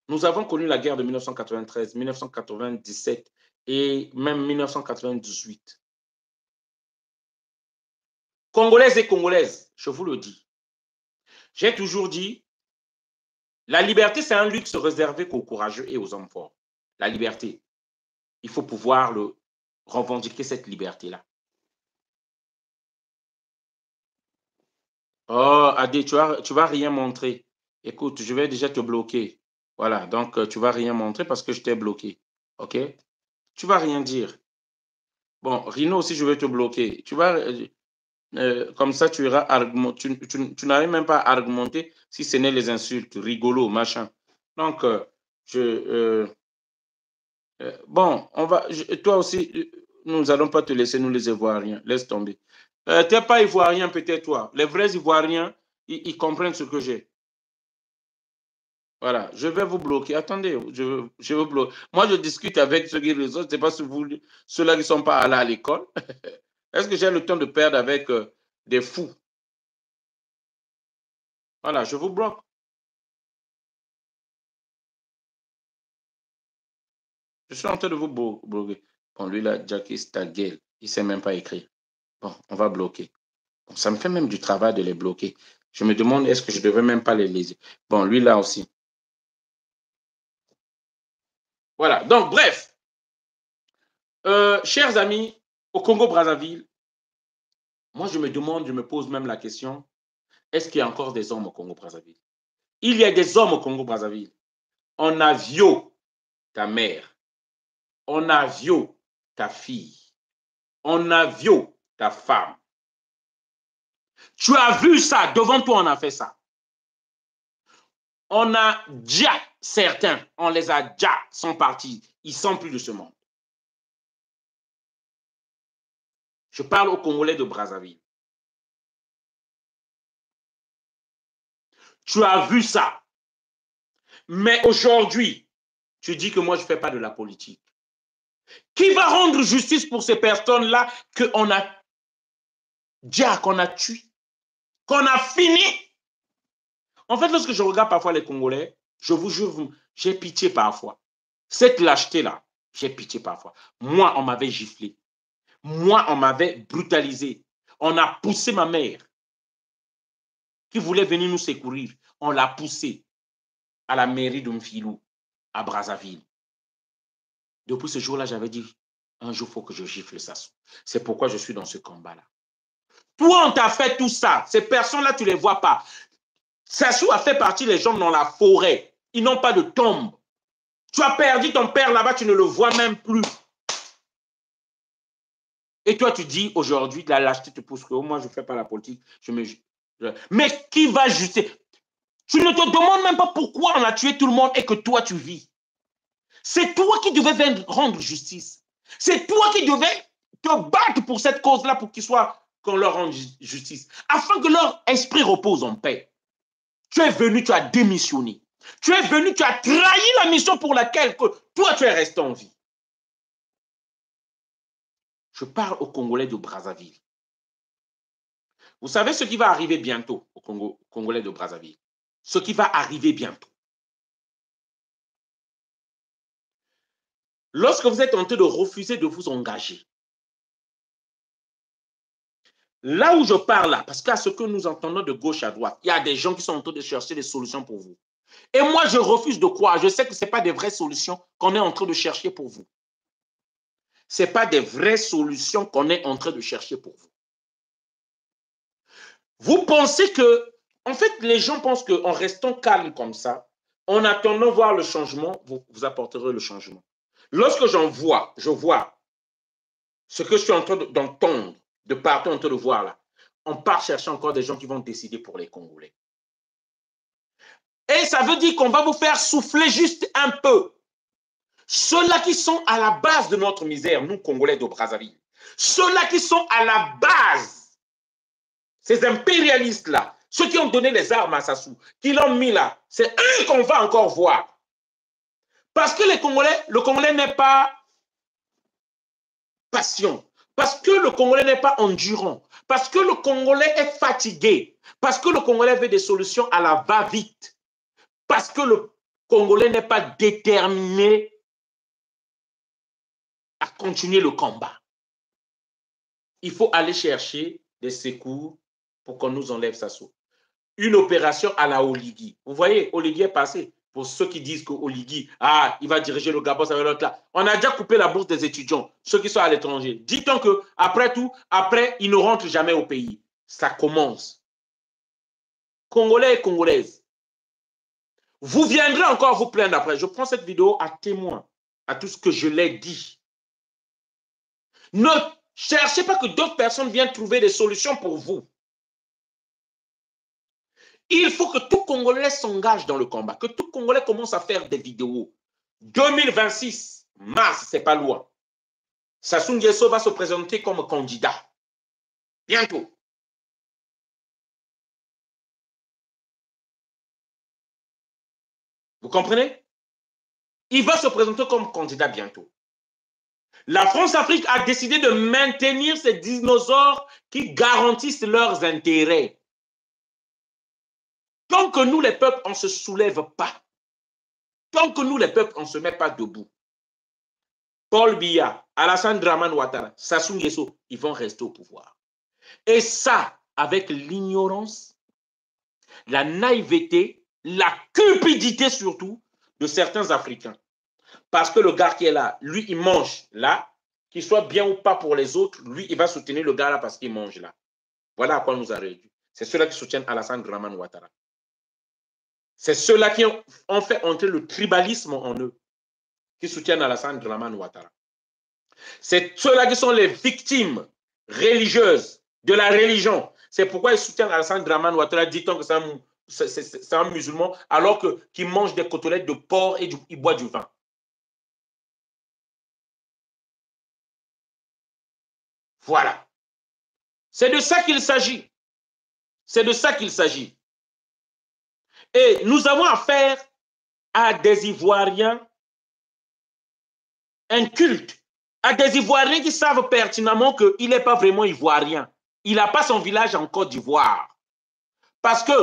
nous avons connu la guerre de 1993, 1997 et même 1998. Congolaises et Congolaises, je vous le dis. J'ai toujours dit, la liberté, c'est un luxe réservé qu'aux courageux et aux hommes forts. La liberté, il faut pouvoir revendiquer cette liberté-là. Oh, Adé, tu vas rien montrer. Écoute, je vais déjà te bloquer. Voilà, donc tu vas rien montrer parce que je t'ai bloqué. OK? Tu vas rien dire. Bon, Rino aussi, je vais te bloquer. Tu vas, comme ça, tu iras argumenter. Tu n'arrives même pas à argumenter si ce n'est les insultes, rigolo, machin. Donc, bon, toi aussi, nous n'allons pas te laisser, nous les Ivoiriens. Laisse tomber. Tu n'es pas Ivoirien, peut-être toi. Les vrais Ivoiriens, ils comprennent ce que j'ai. Voilà, je vais vous bloquer. Attendez, je vous bloque. Moi, je discute avec ceux qui réseautent. Ce n'est pas ceux-là qui ne sont pas allés à l'école. Est-ce que j'ai le temps de perdre avec des fous? Voilà, je vous bloque. Je suis en train de vous bloquer. Bon, lui là, Jackie Stagel, il ne sait même pas écrire. Bon, on va bloquer. Bon, ça me fait même du travail de les bloquer. Je me demande, est-ce que je ne devrais même pas les laisser? Bon, lui là aussi. Voilà, donc bref. Chers amis, au Congo-Brazzaville, moi je me demande, je me pose même la question, est-ce qu'il y a encore des hommes au Congo-Brazzaville? Il y a des hommes au Congo-Brazzaville. On a violé ta mère. On a violé ta fille. On a violé ta femme. Tu as vu ça, devant toi on a fait ça. On a déjà certains, on les a déjà, sont partis. Ils ne sont plus de ce monde. Je parle aux Congolais de Brazzaville. Tu as vu ça. Mais aujourd'hui, tu dis que moi, je ne fais pas de la politique. Qui va rendre justice pour ces personnes-là qu'on a déjà, qu'on a tué, qu'on a fini? En fait, lorsque je regarde parfois les Congolais, je vous jure, j'ai pitié parfois. Cette lâcheté-là, j'ai pitié parfois. Moi, on m'avait giflé. Moi, on m'avait brutalisé. On a poussé ma mère qui voulait venir nous secourir. On l'a poussée à la mairie de Mfilou, à Brazzaville. Depuis ce jour-là, j'avais dit, un jour, il faut que je gifle Sassou. C'est pourquoi je suis dans ce combat-là. Toi, on t'a fait tout ça. Ces personnes-là, tu ne les vois pas. Sassou a fait partie des gens dans la forêt. Ils n'ont pas de tombe. Tu as perdu ton père là-bas, tu ne le vois même plus. Et toi, tu dis aujourd'hui, la lâcheté te pousse que moi, je ne fais pas la politique. Mais qui va juster? Tu ne te demandes même pas pourquoi on a tué tout le monde et que toi, tu vis. C'est toi qui devais rendre justice. C'est toi qui devais te battre pour cette cause-là, pour qu'on leur rende justice, afin que leur esprit repose en paix. Tu es venu, tu as démissionné. Tu es venu, tu as trahi la mission pour laquelle toi, tu es resté en vie. Je parle aux Congolais de Brazzaville. Vous savez ce qui va arriver bientôt aux Congolais de Brazzaville? Ce qui va arriver bientôt. Lorsque vous êtes en train de refuser de vous engager, là où je parle là, parce qu'à ce que nous entendons de gauche à droite, il y a des gens qui sont en train de chercher des solutions pour vous. Et moi, je refuse de croire. Je sais que ce n'est pas des vraies solutions qu'on est en train de chercher pour vous. Ce n'est pas des vraies solutions qu'on est en train de chercher pour vous. Vous pensez que, en fait, les gens pensent qu'en restant calme comme ça, en attendant voir le changement, vous apporterez le changement. Lorsque je vois ce que je suis en train d'entendre, de partout en train de voir là, on part chercher encore des gens qui vont décider pour les Congolais. Et ça veut dire qu'on va vous faire souffler juste un peu. Ceux-là qui sont à la base de notre misère, nous Congolais de Brazzaville, ceux-là qui sont à la base, ces impérialistes-là, ceux qui ont donné les armes à Sassou, qui l'ont mis là, c'est eux qu'on va encore voir. Parce que le Congolais n'est pas patient, parce que le Congolais n'est pas endurant, parce que le Congolais est fatigué, parce que le Congolais veut des solutions à la va-vite, parce que le Congolais n'est pas déterminé à continuer le combat. Il faut aller chercher des secours pour qu'on nous enlève Sassou. Une opération à la Oligui. Vous voyez, Oligui est passé. Pour ceux qui disent que Oligui, il va diriger le Gabon, ça va l'autre là. On a déjà coupé la bourse des étudiants, ceux qui sont à l'étranger. Dit-on que après tout, ils ne rentrent jamais au pays. Ça commence. Congolais et Congolaises, vous viendrez encore vous plaindre après. Je prends cette vidéo à témoin à tout ce que je l'ai dit. Ne cherchez pas que d'autres personnes viennent trouver des solutions pour vous. Il faut que tout Congolais s'engage dans le combat, que tout Congolais commence à faire des vidéos. 2026, mars, c'est pas loin. Sassou Nguesso va se présenter comme candidat. Bientôt. Vous comprenez? Il va se présenter comme candidat bientôt. La France-Afrique a décidé de maintenir ces dinosaures qui garantissent leurs intérêts. Tant que nous, les peuples, on ne se soulève pas, tant que nous, les peuples, on ne se met pas debout, Paul Biya, Alassane Dramane Ouattara, Sassou Nguesso, ils vont rester au pouvoir. Et ça, avec l'ignorance, la naïveté, la cupidité surtout de certains Africains. Parce que le gars qui est là, lui, il mange là, qu'il soit bien ou pas pour les autres, lui, il va soutenir le gars là parce qu'il mange là. Voilà à quoi nous a réduit. C'est ceux-là qui soutiennent Alassane Dramane Ouattara. C'est ceux-là qui ont fait entrer le tribalisme en eux, qui soutiennent Alassane Dramane Ouattara. C'est ceux-là qui sont les victimes religieuses de la religion. C'est pourquoi ils soutiennent Alassane Dramane Ouattara, dit-on que c'est un musulman, alors qu'il mange des côtelettes de porc et il boit du vin. Voilà. C'est de ça qu'il s'agit. C'est de ça qu'il s'agit. Et nous avons affaire à des Ivoiriens incultes, à des Ivoiriens qui savent pertinemment qu'il n'est pas vraiment Ivoirien. Il n'a pas son village en Côte d'Ivoire. Parce que,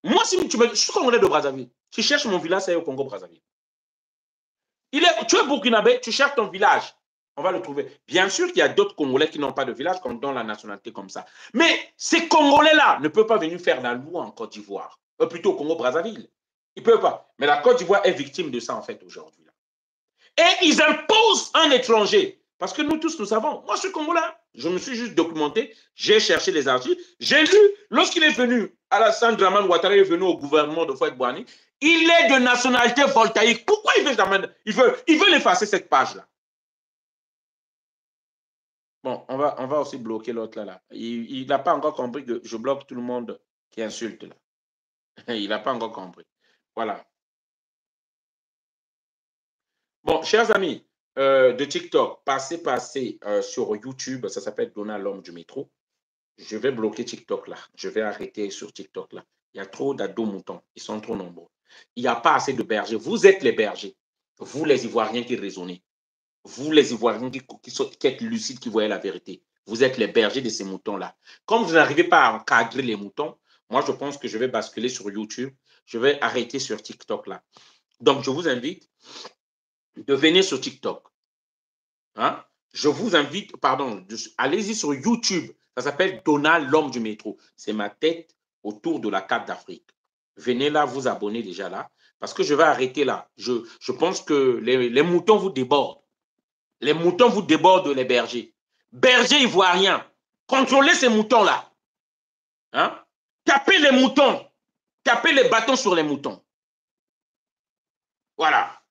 moi, si je suis Congolais de Brazzaville, tu cherches mon village, c'est au Congo-Brazzaville. Tu es burkinabé, tu cherches ton village, on va le trouver. Bien sûr qu'il y a d'autres Congolais qui n'ont pas de village, comme dans la nationalité comme ça. Mais ces Congolais-là ne peuvent pas venir faire la loi en Côte d'Ivoire, plutôt au Congo-Brazzaville. Ils ne peuvent pas. Mais la Côte d'Ivoire est victime de ça, en fait, aujourd'hui. Et ils imposent un étranger. Parce que nous tous, nous savons. Moi, je suis Congolais. Je me suis juste documenté. J'ai cherché les archives. J'ai lu, lorsqu'il est venu, Alassane Dramane Ouattara est venu au gouvernement de Fouet-Boigny, il est de nationalité voltaïque. Pourquoi il veut effacer cette page-là? Bon, on va aussi bloquer l'autre là. Il n'a pas encore compris que je bloque tout le monde qui insulte là. Il n'a pas encore compris. Voilà. Bon, chers amis de TikTok, passez sur YouTube. Ça s'appelle Donald l'homme du métro. Je vais bloquer TikTok là. Je vais arrêter sur TikTok là. Il y a trop d'ados-moutons. Ils sont trop nombreux. Il n'y a pas assez de bergers. Vous êtes les bergers. Vous, les Ivoiriens qui raisonnez. Vous, les Ivoiriens qui êtes lucides, qui voyez la vérité. Vous êtes les bergers de ces moutons-là. Comme vous n'arrivez pas à encadrer les moutons, moi, je pense que je vais basculer sur YouTube. Je vais arrêter sur TikTok là. Donc, je vous invite de venir sur TikTok. Hein? Je vous invite, pardon, allez-y sur YouTube. Ça s'appelle Donald l'homme du métro. C'est ma tête autour de la carte d'Afrique. Venez là, vous abonnez déjà là, parce que je vais arrêter là. Je pense que les moutons vous débordent. Les moutons vous débordent, les bergers. Bergers ivoiriens, contrôlez ces moutons-là. Hein? Tapez les moutons. Tapez les bâtons sur les moutons. Voilà.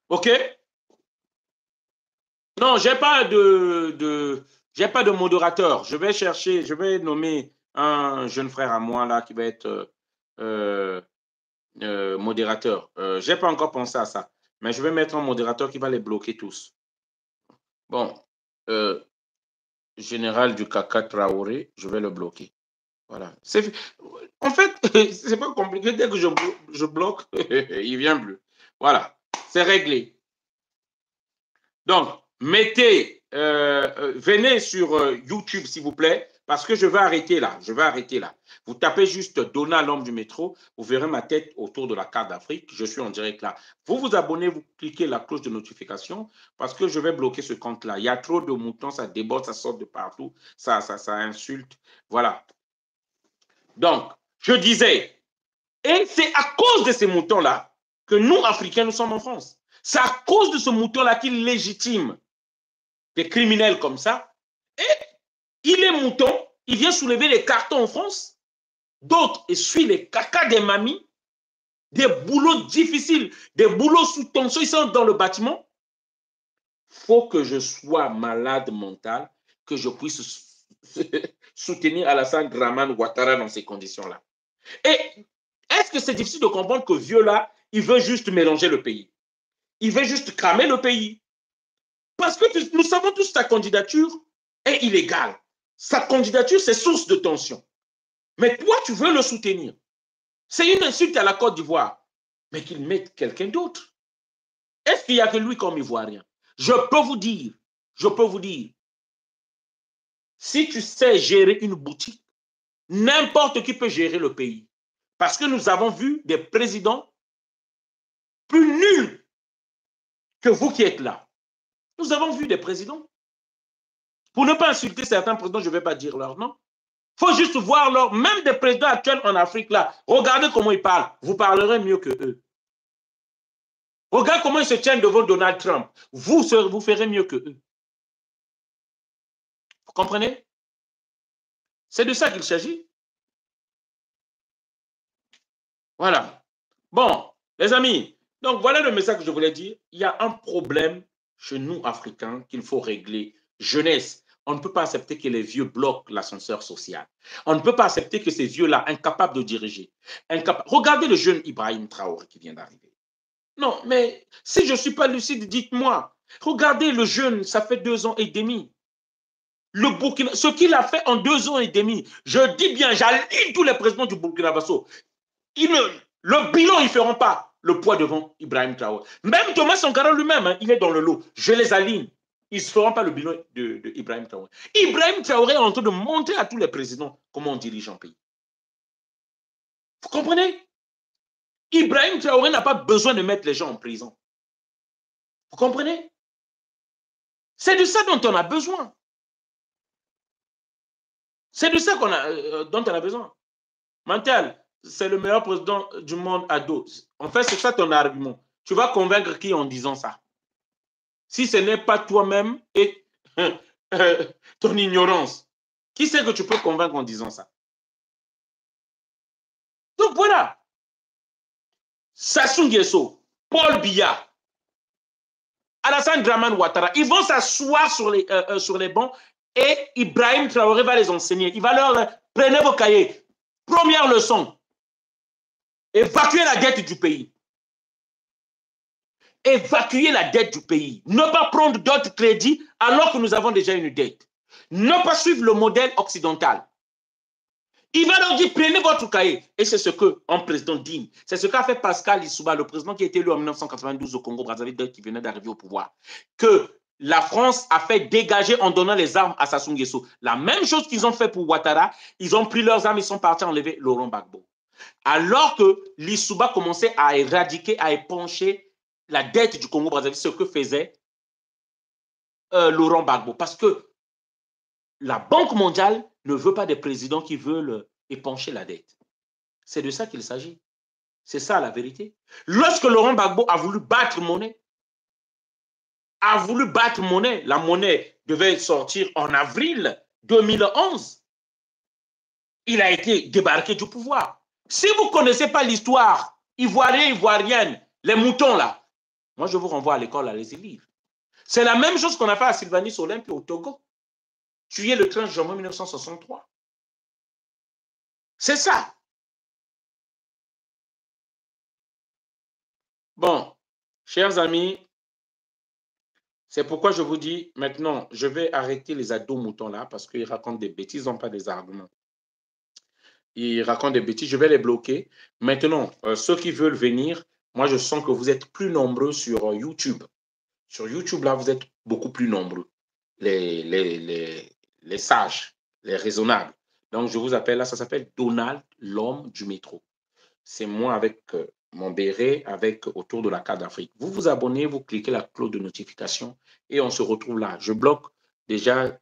OK? Non, j'ai pas j'ai pas de modérateur. Je vais chercher, je vais nommer un jeune frère à moi là qui va être modérateur. J'ai pas encore pensé à ça, mais je vais mettre un modérateur qui va les bloquer tous. Bon, général du Kaka Traoré, je vais le bloquer. Voilà. En fait, c'est pas compliqué. Dès que je bloque, il vient plus. Voilà, c'est réglé. Donc, venez sur YouTube, s'il vous plaît, parce que je vais arrêter là. Je vais arrêter là. Vous tapez juste Donald l'homme du métro, vous verrez ma tête autour de la carte d'Afrique. Je suis en direct là. Vous vous abonnez, vous cliquez la cloche de notification parce que je vais bloquer ce compte-là. Il y a trop de moutons, ça déborde, ça sort de partout, ça insulte. Voilà. Donc, je disais, et c'est à cause de ces moutons-là que nous, Africains, nous sommes en France. C'est à cause de ce mouton-là qu'il légitime des criminels comme ça. Et il est mouton, il vient soulever les cartons en France. D'autres essuient les caca des mamies, des boulots difficiles, des boulots sous tension, ils sont dans le bâtiment. Il faut que je sois malade mental, que je puisse soutenir Alassane Dramane Ouattara dans ces conditions-là. Et est-ce que c'est difficile de comprendre que Viola, il veut juste mélanger le pays? Il veut juste cramer le pays. Parce que nous savons tous que sa candidature est illégale. Sa candidature, c'est source de tension. Mais toi, tu veux le soutenir. C'est une insulte à la Côte d'Ivoire. Mais qu'il mette quelqu'un d'autre. Est-ce qu'il n'y a que lui comme Ivoirien? Je peux vous dire, si tu sais gérer une boutique, n'importe qui peut gérer le pays. Parce que nous avons vu des présidents plus nuls que vous qui êtes là. Nous avons vu des présidents. Pour ne pas insulter certains présidents, je ne vais pas dire leur nom. Il faut juste voir leur, même des présidents actuels en Afrique là. Regardez comment ils parlent. Vous parlerez mieux que eux. Regardez comment ils se tiennent devant Donald Trump. Vous ferez mieux que eux. Vous comprenez? C'est de ça qu'il s'agit. Voilà. Bon, les amis, donc voilà le message que je voulais dire. Il y a un problème chez nous, Africains, qu'il faut régler. Jeunesse, on ne peut pas accepter que les vieux bloquent l'ascenseur social. On ne peut pas accepter que ces vieux-là, incapables de diriger, regardez le jeune Ibrahim Traoré qui vient d'arriver. Non, mais si je ne suis pas lucide, dites-moi. Regardez le jeune, ça fait 2 ans et demi. Le Burkina, ce qu'il a fait en 2 ans et demi, je dis bien, j'aligne tous les présidents du Burkina Faso. Le bilan, ils ne feront pas le poids devant Ibrahim Traoré. Même Thomas Sankara lui-même, hein, il est dans le lot. Je les aligne. Ils ne feront pas le bilan de Ibrahim Traoré. Ibrahim Traoré est en train de montrer à tous les présidents comment on dirige un pays. Vous comprenez? Ibrahim Traoré n'a pas besoin de mettre les gens en prison. Vous comprenez? C'est de ça dont on a besoin. C'est de ça dont on a besoin. Mantel, c'est le meilleur président du monde à dos. En fait, c'est ça ton argument. Tu vas convaincre qui en disant ça? Si ce n'est pas toi-même et ton ignorance, qui c'est que tu peux convaincre en disant ça? Donc voilà. Sassou Nguesso, Paul Biya, Alassane Dramane Ouattara, ils vont s'asseoir sur les bancs et Ibrahim Traoré va les enseigner. Il va leur prenez vos cahiers. Première leçon. Évacuer la dette du pays. Évacuer la dette du pays. Ne pas prendre d'autres crédits alors que nous avons déjà une dette. Ne pas suivre le modèle occidental. Il va leur dire, prenez votre cahier. Et c'est ce qu'un président digne, c'est ce qu'a fait Pascal Lissouba, le président qui a été élu en 1992 au Congo-Brazzaville, qui venait d'arriver au pouvoir. Que la France a fait dégager en donnant les armes à Sassou Nguesso. La même chose qu'ils ont fait pour Ouattara, ils ont pris leurs armes, ils sont partis enlever Laurent Gbagbo. Alors que Lissouba commençait à éradiquer, à épancher la dette du Congo-Brazzaville, ce que faisait Laurent Gbagbo. Parce que la Banque mondiale ne veut pas des présidents qui veulent épancher la dette. C'est de ça qu'il s'agit. C'est ça la vérité. Lorsque Laurent Gbagbo a voulu battre monnaie, la monnaie devait sortir en avril 2011. Il a été débarqué du pouvoir. Si vous ne connaissez pas l'histoire ivoirienne, ivoirienne, les moutons là, moi je vous renvoie à l'école, allez-y lire. C'est la même chose qu'on a fait à Sylvanis Olympe au Togo. Tué le 13 janvier 1963. C'est ça. Bon, chers amis, c'est pourquoi je vous dis, maintenant, je vais arrêter les ados moutons là, parce qu'ils racontent des bêtises, ils n'ont pas des arguments. Ils racontent des bêtises, je vais les bloquer. Maintenant, ceux qui veulent venir, moi je sens que vous êtes plus nombreux sur YouTube. Sur YouTube, là, vous êtes beaucoup plus nombreux. Les sages, les raisonnables. Donc, je vous appelle là, ça s'appelle Donald, l'homme du métro. C'est moi avec mon béret, avec autour de la carte d'Afrique. Vous vous abonnez, vous cliquez la cloche de notification et on se retrouve là. Je bloque déjà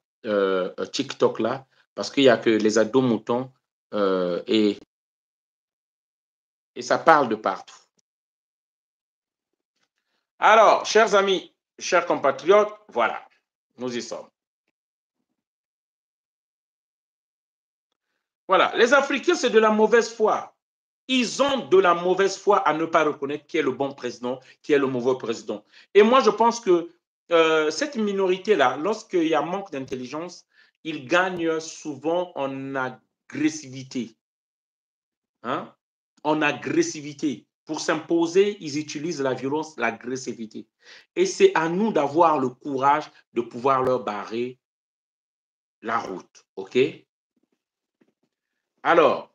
TikTok là parce qu'il n'y a que les ados moutons et ça parle de partout. Alors, chers amis, chers compatriotes, voilà, nous y sommes. Voilà, les Africains, c'est de la mauvaise foi. Ils ont de la mauvaise foi à ne pas reconnaître qui est le bon président, qui est le mauvais président. Et moi, je pense que cette minorité-là, lorsqu'il y a manque d'intelligence, ils gagnent souvent en agressivité. Hein? En agressivité. Pour s'imposer, ils utilisent la violence, l'agressivité. Et c'est à nous d'avoir le courage de pouvoir leur barrer la route. OK? Alors,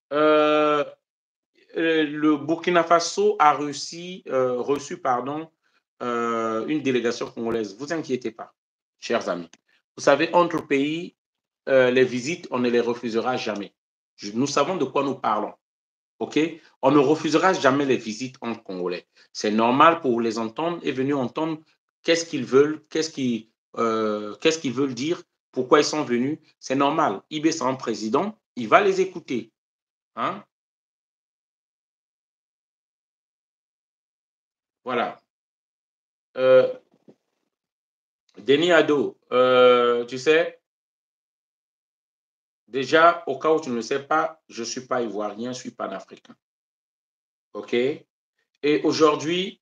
le Burkina Faso a reçu une délégation congolaise. Vous inquiétez pas, chers amis. Vous savez, entre pays, les visites, on ne les refusera jamais. Nous savons de quoi nous parlons. OK? On ne refusera jamais les visites en congolais. C'est normal pour les entendre et venir entendre qu'est-ce qu'ils veulent, qu'est-ce qu'ils veulent dire, pourquoi ils sont venus. C'est normal. IB, c'est un président, il va les écouter. Hein? Voilà. Denis Ado, tu sais, déjà, au cas où tu ne le sais pas, je ne suis pas ivoirien, je suis panafricain. OK? Et aujourd'hui,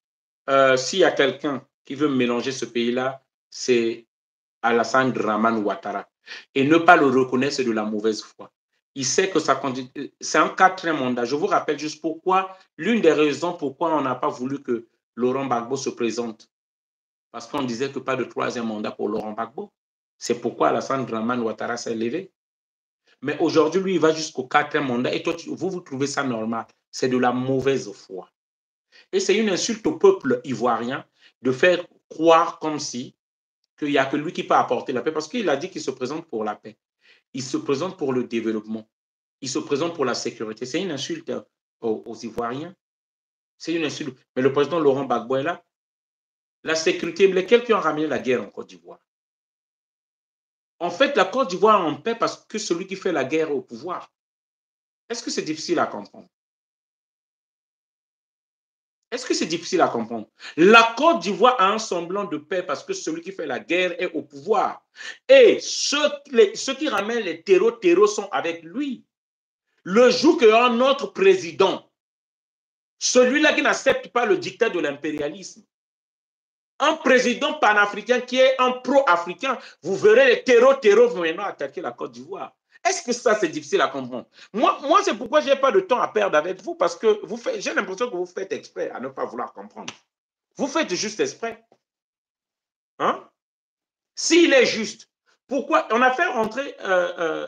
s'il y a quelqu'un qui veut mélanger ce pays-là, c'est Alassane Dramane Ouattara. Et ne pas le reconnaître, c'est de la mauvaise foi. Il sait que c'est un quatrième mandat. Je vous rappelle juste pourquoi, l'une des raisons pourquoi on n'a pas voulu que Laurent Gbagbo se présente. Parce qu'on disait que pas de troisième mandat pour Laurent Gbagbo. C'est pourquoi Alassane Dramane Ouattara s'est levé. Mais aujourd'hui, lui, il va jusqu'au quatrième mandat. Et toi, vous trouvez ça normal. C'est de la mauvaise foi. Et c'est une insulte au peuple ivoirien de faire croire comme si qu'il n'y a que lui qui peut apporter la paix. Parce qu'il a dit qu'il se présente pour la paix. Il se présente pour le développement. Il se présente pour la sécurité. C'est une insulte aux Ivoiriens. C'est une insulte. Mais le président Laurent Gbagbo est là. La sécurité, lesquels qui ont ramené la guerre en Côte d'Ivoire. En fait, la Côte d'Ivoire est en paix parce que celui qui fait la guerre est au pouvoir. Est-ce que c'est difficile à comprendre? Est-ce que c'est difficile à comprendre? La Côte d'Ivoire a un semblant de paix parce que celui qui fait la guerre est au pouvoir. Et ceux qui ramènent les terreaux sont avec lui. Le jour qu'il y a un autre président, celui-là qui n'accepte pas le dictat de l'impérialisme, un président panafricain qui est un pro-africain, vous verrez les terreaux maintenant attaquer la Côte d'Ivoire. Est-ce que ça, c'est difficile à comprendre? Moi c'est pourquoi je n'ai pas de temps à perdre avec vous, parce que j'ai l'impression que vous faites exprès à ne pas vouloir comprendre. Vous faites juste exprès. Hein? S'il est juste, pourquoi on a fait rentrer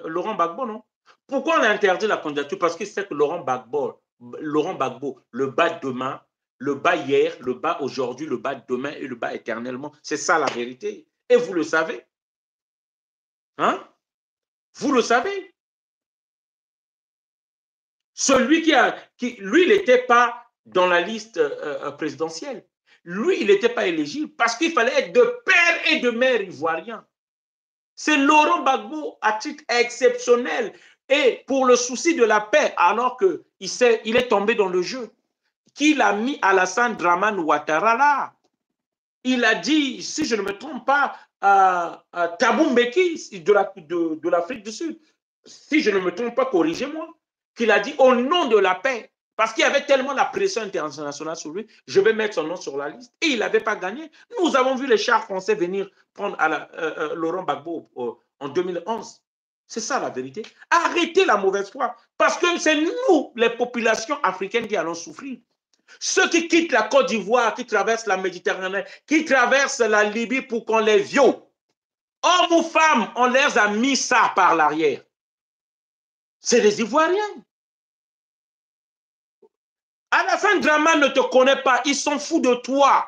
Laurent Gbagbo, non? Pourquoi on a interdit la candidature? Parce que c'est que Laurent Gbagbo, le bas demain, le bas hier, le bas aujourd'hui, le bas demain et le bas éternellement. C'est ça la vérité. Et vous le savez. Hein? Vous le savez. Celui lui, il n'était pas dans la liste présidentielle. Lui, il n'était pas éligible parce qu'il fallait être de père et de mère ivoirien. C'est Laurent Gbagbo à titre exceptionnel et pour le souci de la paix, alors qu'il est tombé dans le jeu, qu'il a mis Alassane Dramane Ouattara là. Il a dit, si je ne me trompe pas, Thabo Mbeki de l'Afrique du Sud, si je ne me trompe pas, corrigez-moi, qu'il a dit au nom de la paix, parce qu'il y avait tellement la pression internationale sur lui, je vais mettre son nom sur la liste. Et il n'avait pas gagné. Nous avons vu les chars français venir prendre Laurent Gbagbo en 2011. C'est ça la vérité. Arrêtez la mauvaise foi, parce que c'est nous, les populations africaines, qui allons souffrir. Ceux qui quittent la Côte d'Ivoire, qui traversent la Méditerranée, qui traversent la Libye pour qu'on les viole, hommes ou femmes, on les a mis ça par l'arrière. C'est les Ivoiriens. Alassane Dramane ne te connaît pas, ils sont fous de toi.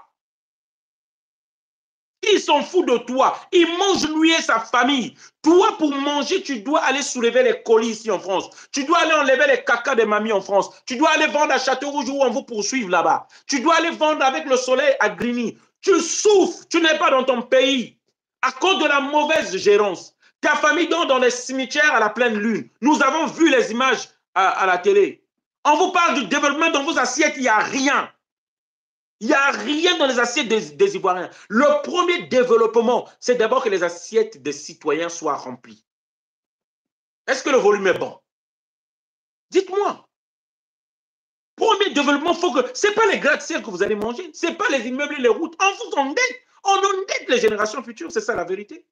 Ils sont fous de toi. Ils mangent lui et sa famille. Toi, pour manger, tu dois aller soulever les colis ici en France. Tu dois aller enlever les caca des mamies en France. Tu dois aller vendre à Châteaurouge où on vous poursuive là-bas. Tu dois aller vendre avec le soleil à Grigny. Tu souffres. Tu n'es pas dans ton pays à cause de la mauvaise gérance. Ta famille dort dans les cimetières à la pleine lune. Nous avons vu les images à la télé. On vous parle du développement dans vos assiettes, il n'y a rien. Il n'y a rien dans les assiettes des Ivoiriens. Le premier développement, c'est d'abord que les assiettes des citoyens soient remplies. Est-ce que le volume est bon? Dites-moi. Premier développement, faut que... ce n'est pas les gratte-ciel que vous allez manger. Ce n'est pas les immeubles et les routes. On vous endette. On endette les générations futures. C'est ça la vérité.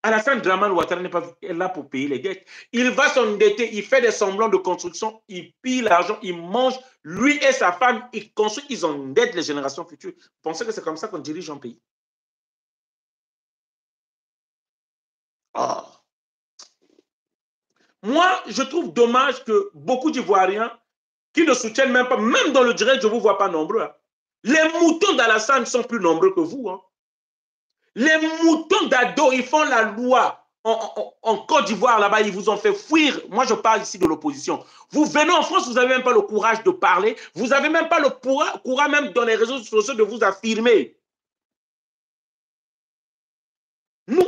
Alassane Dramane Ouattara n'est pas là pour payer les dettes. Il va s'endetter, il fait des semblants de construction, il pille l'argent, il mange, lui et sa femme, ils construisent, ils endettent les générations futures. Vous pensez que c'est comme ça qu'on dirige un pays? Oh. Moi, je trouve dommage que beaucoup d'Ivoiriens qui ne soutiennent même pas, même dans le direct, je ne vous vois pas nombreux. Hein. Les moutons d'Alassane sont plus nombreux que vous. Hein. Les moutons d'Ado, ils font la loi. En Côte d'Ivoire, là-bas, ils vous ont fait fuir. Moi, je parle ici de l'opposition. Vous venez en France, vous n'avez même pas le courage de parler. Vous n'avez même pas le courage, même dans les réseaux sociaux, de vous affirmer. Nous,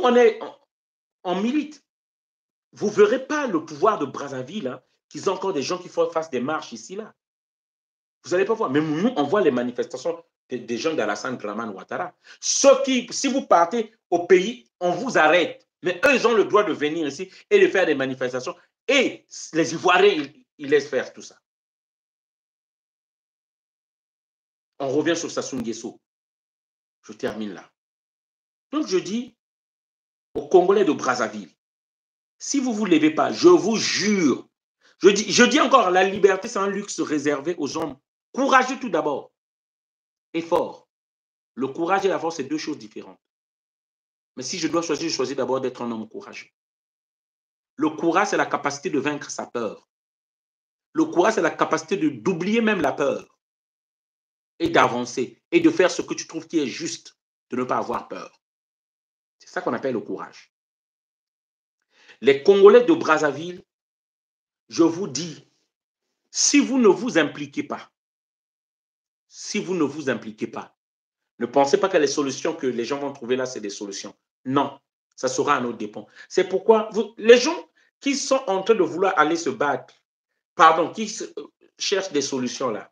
on milite. Vous ne verrez pas le pouvoir de Brazzaville, hein, qu'ils ont encore des gens qui fassent des marches ici, là. Vous n'allez pas voir. Mais nous, on voit les manifestations des gens d'Alassane Dramane Ouattara. Ceux qui, si vous partez au pays, on vous arrête. Mais eux, ils ont le droit de venir ici et de faire des manifestations. Et les Ivoiriens, ils laissent faire tout ça. On revient sur Sassou Nguesso. Je termine là. Donc, je dis aux Congolais de Brazzaville, si vous ne vous levez pas, je vous jure, je dis encore, la liberté, c'est un luxe réservé aux hommes courageux tout d'abord et forts. Le courage et la force, c'est deux choses différentes. Mais si je dois choisir, je choisis d'abord d'être un homme courageux. Le courage, c'est la capacité de vaincre sa peur. Le courage, c'est la capacité d'oublier même la peur et d'avancer et de faire ce que tu trouves qui est juste, de ne pas avoir peur. C'est ça qu'on appelle le courage. Les Congolais de Brazzaville, je vous dis, si vous ne vous impliquez pas, ne pensez pas que les solutions que les gens vont trouver là, c'est des solutions. Non, ça sera à nos dépens. C'est pourquoi les gens qui sont en train de vouloir aller se battre, qui cherchent des solutions là,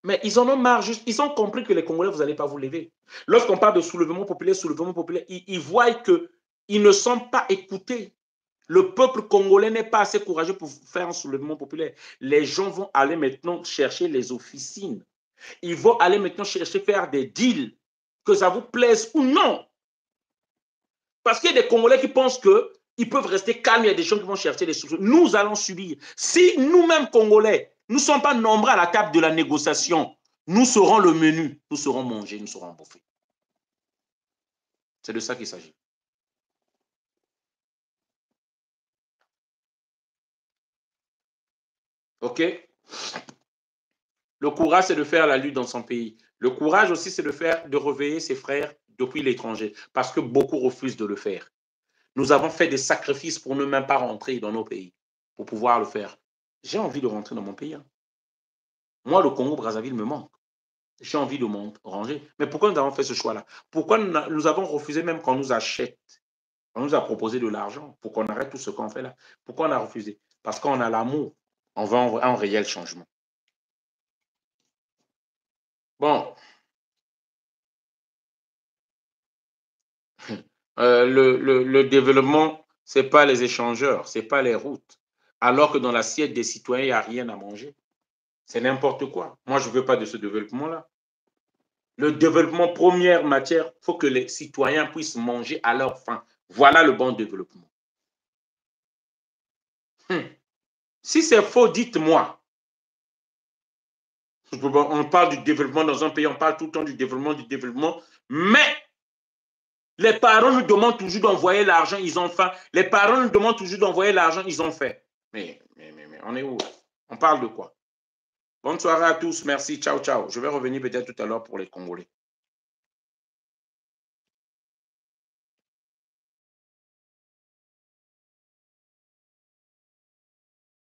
mais ils en ont marre, ils ont compris que les Congolais, vous n'allez pas vous lever. Lorsqu'on parle de soulèvement populaire, ils voient qu'ils ne sont pas écoutés. Le peuple congolais n'est pas assez courageux pour faire un soulèvement populaire. Les gens vont aller maintenant chercher les officines. Ils vont aller maintenant chercher faire des deals, que ça vous plaise ou non. Parce qu'il y a des Congolais qui pensent que Ils peuvent rester calmes, il y a des gens qui vont chercher des solutions. Nous allons subir. Si nous-mêmes, Congolais, nous ne sommes pas nombreux à la table de la négociation, nous serons le menu, nous serons mangés, nous serons bouffés. C'est de ça qu'il s'agit. OK? Le courage, c'est de faire la lutte dans son pays. Le courage aussi, c'est de réveiller ses frères depuis l'étranger, parce que beaucoup refusent de le faire. Nous avons fait des sacrifices pour ne même pas rentrer dans nos pays, pour pouvoir le faire. J'ai envie de rentrer dans mon pays. Hein. Moi, le Congo-Brazzaville me manque. J'ai envie de me ranger. Mais pourquoi nous avons fait ce choix-là? Pourquoi nous avons refusé même qu'on nous achète? On nous a proposé de l'argent pour qu'on arrête tout ce qu'on fait là. Pourquoi on a refusé? Parce qu'on a l'amour. On veut un réel changement. Bon. Le développement, ce n'est pas les échangeurs, ce n'est pas les routes. Alors que dans l'assiette des citoyens, il n'y a rien à manger. C'est n'importe quoi. Moi, je ne veux pas de ce développement-là. Le développement, première matière, il faut que les citoyens puissent manger à leur faim. Voilà le bon développement. Si c'est faux, dites-moi. On parle du développement dans un pays, on parle tout le temps du développement, mais les parents nous demandent toujours d'envoyer l'argent, ils ont faim. Les parents nous demandent toujours d'envoyer l'argent, ils ont fait. Mais on est où? On parle de quoi? Bonne soirée à tous, merci, ciao, ciao. Je vais revenir peut-être tout à l'heure pour les Congolais.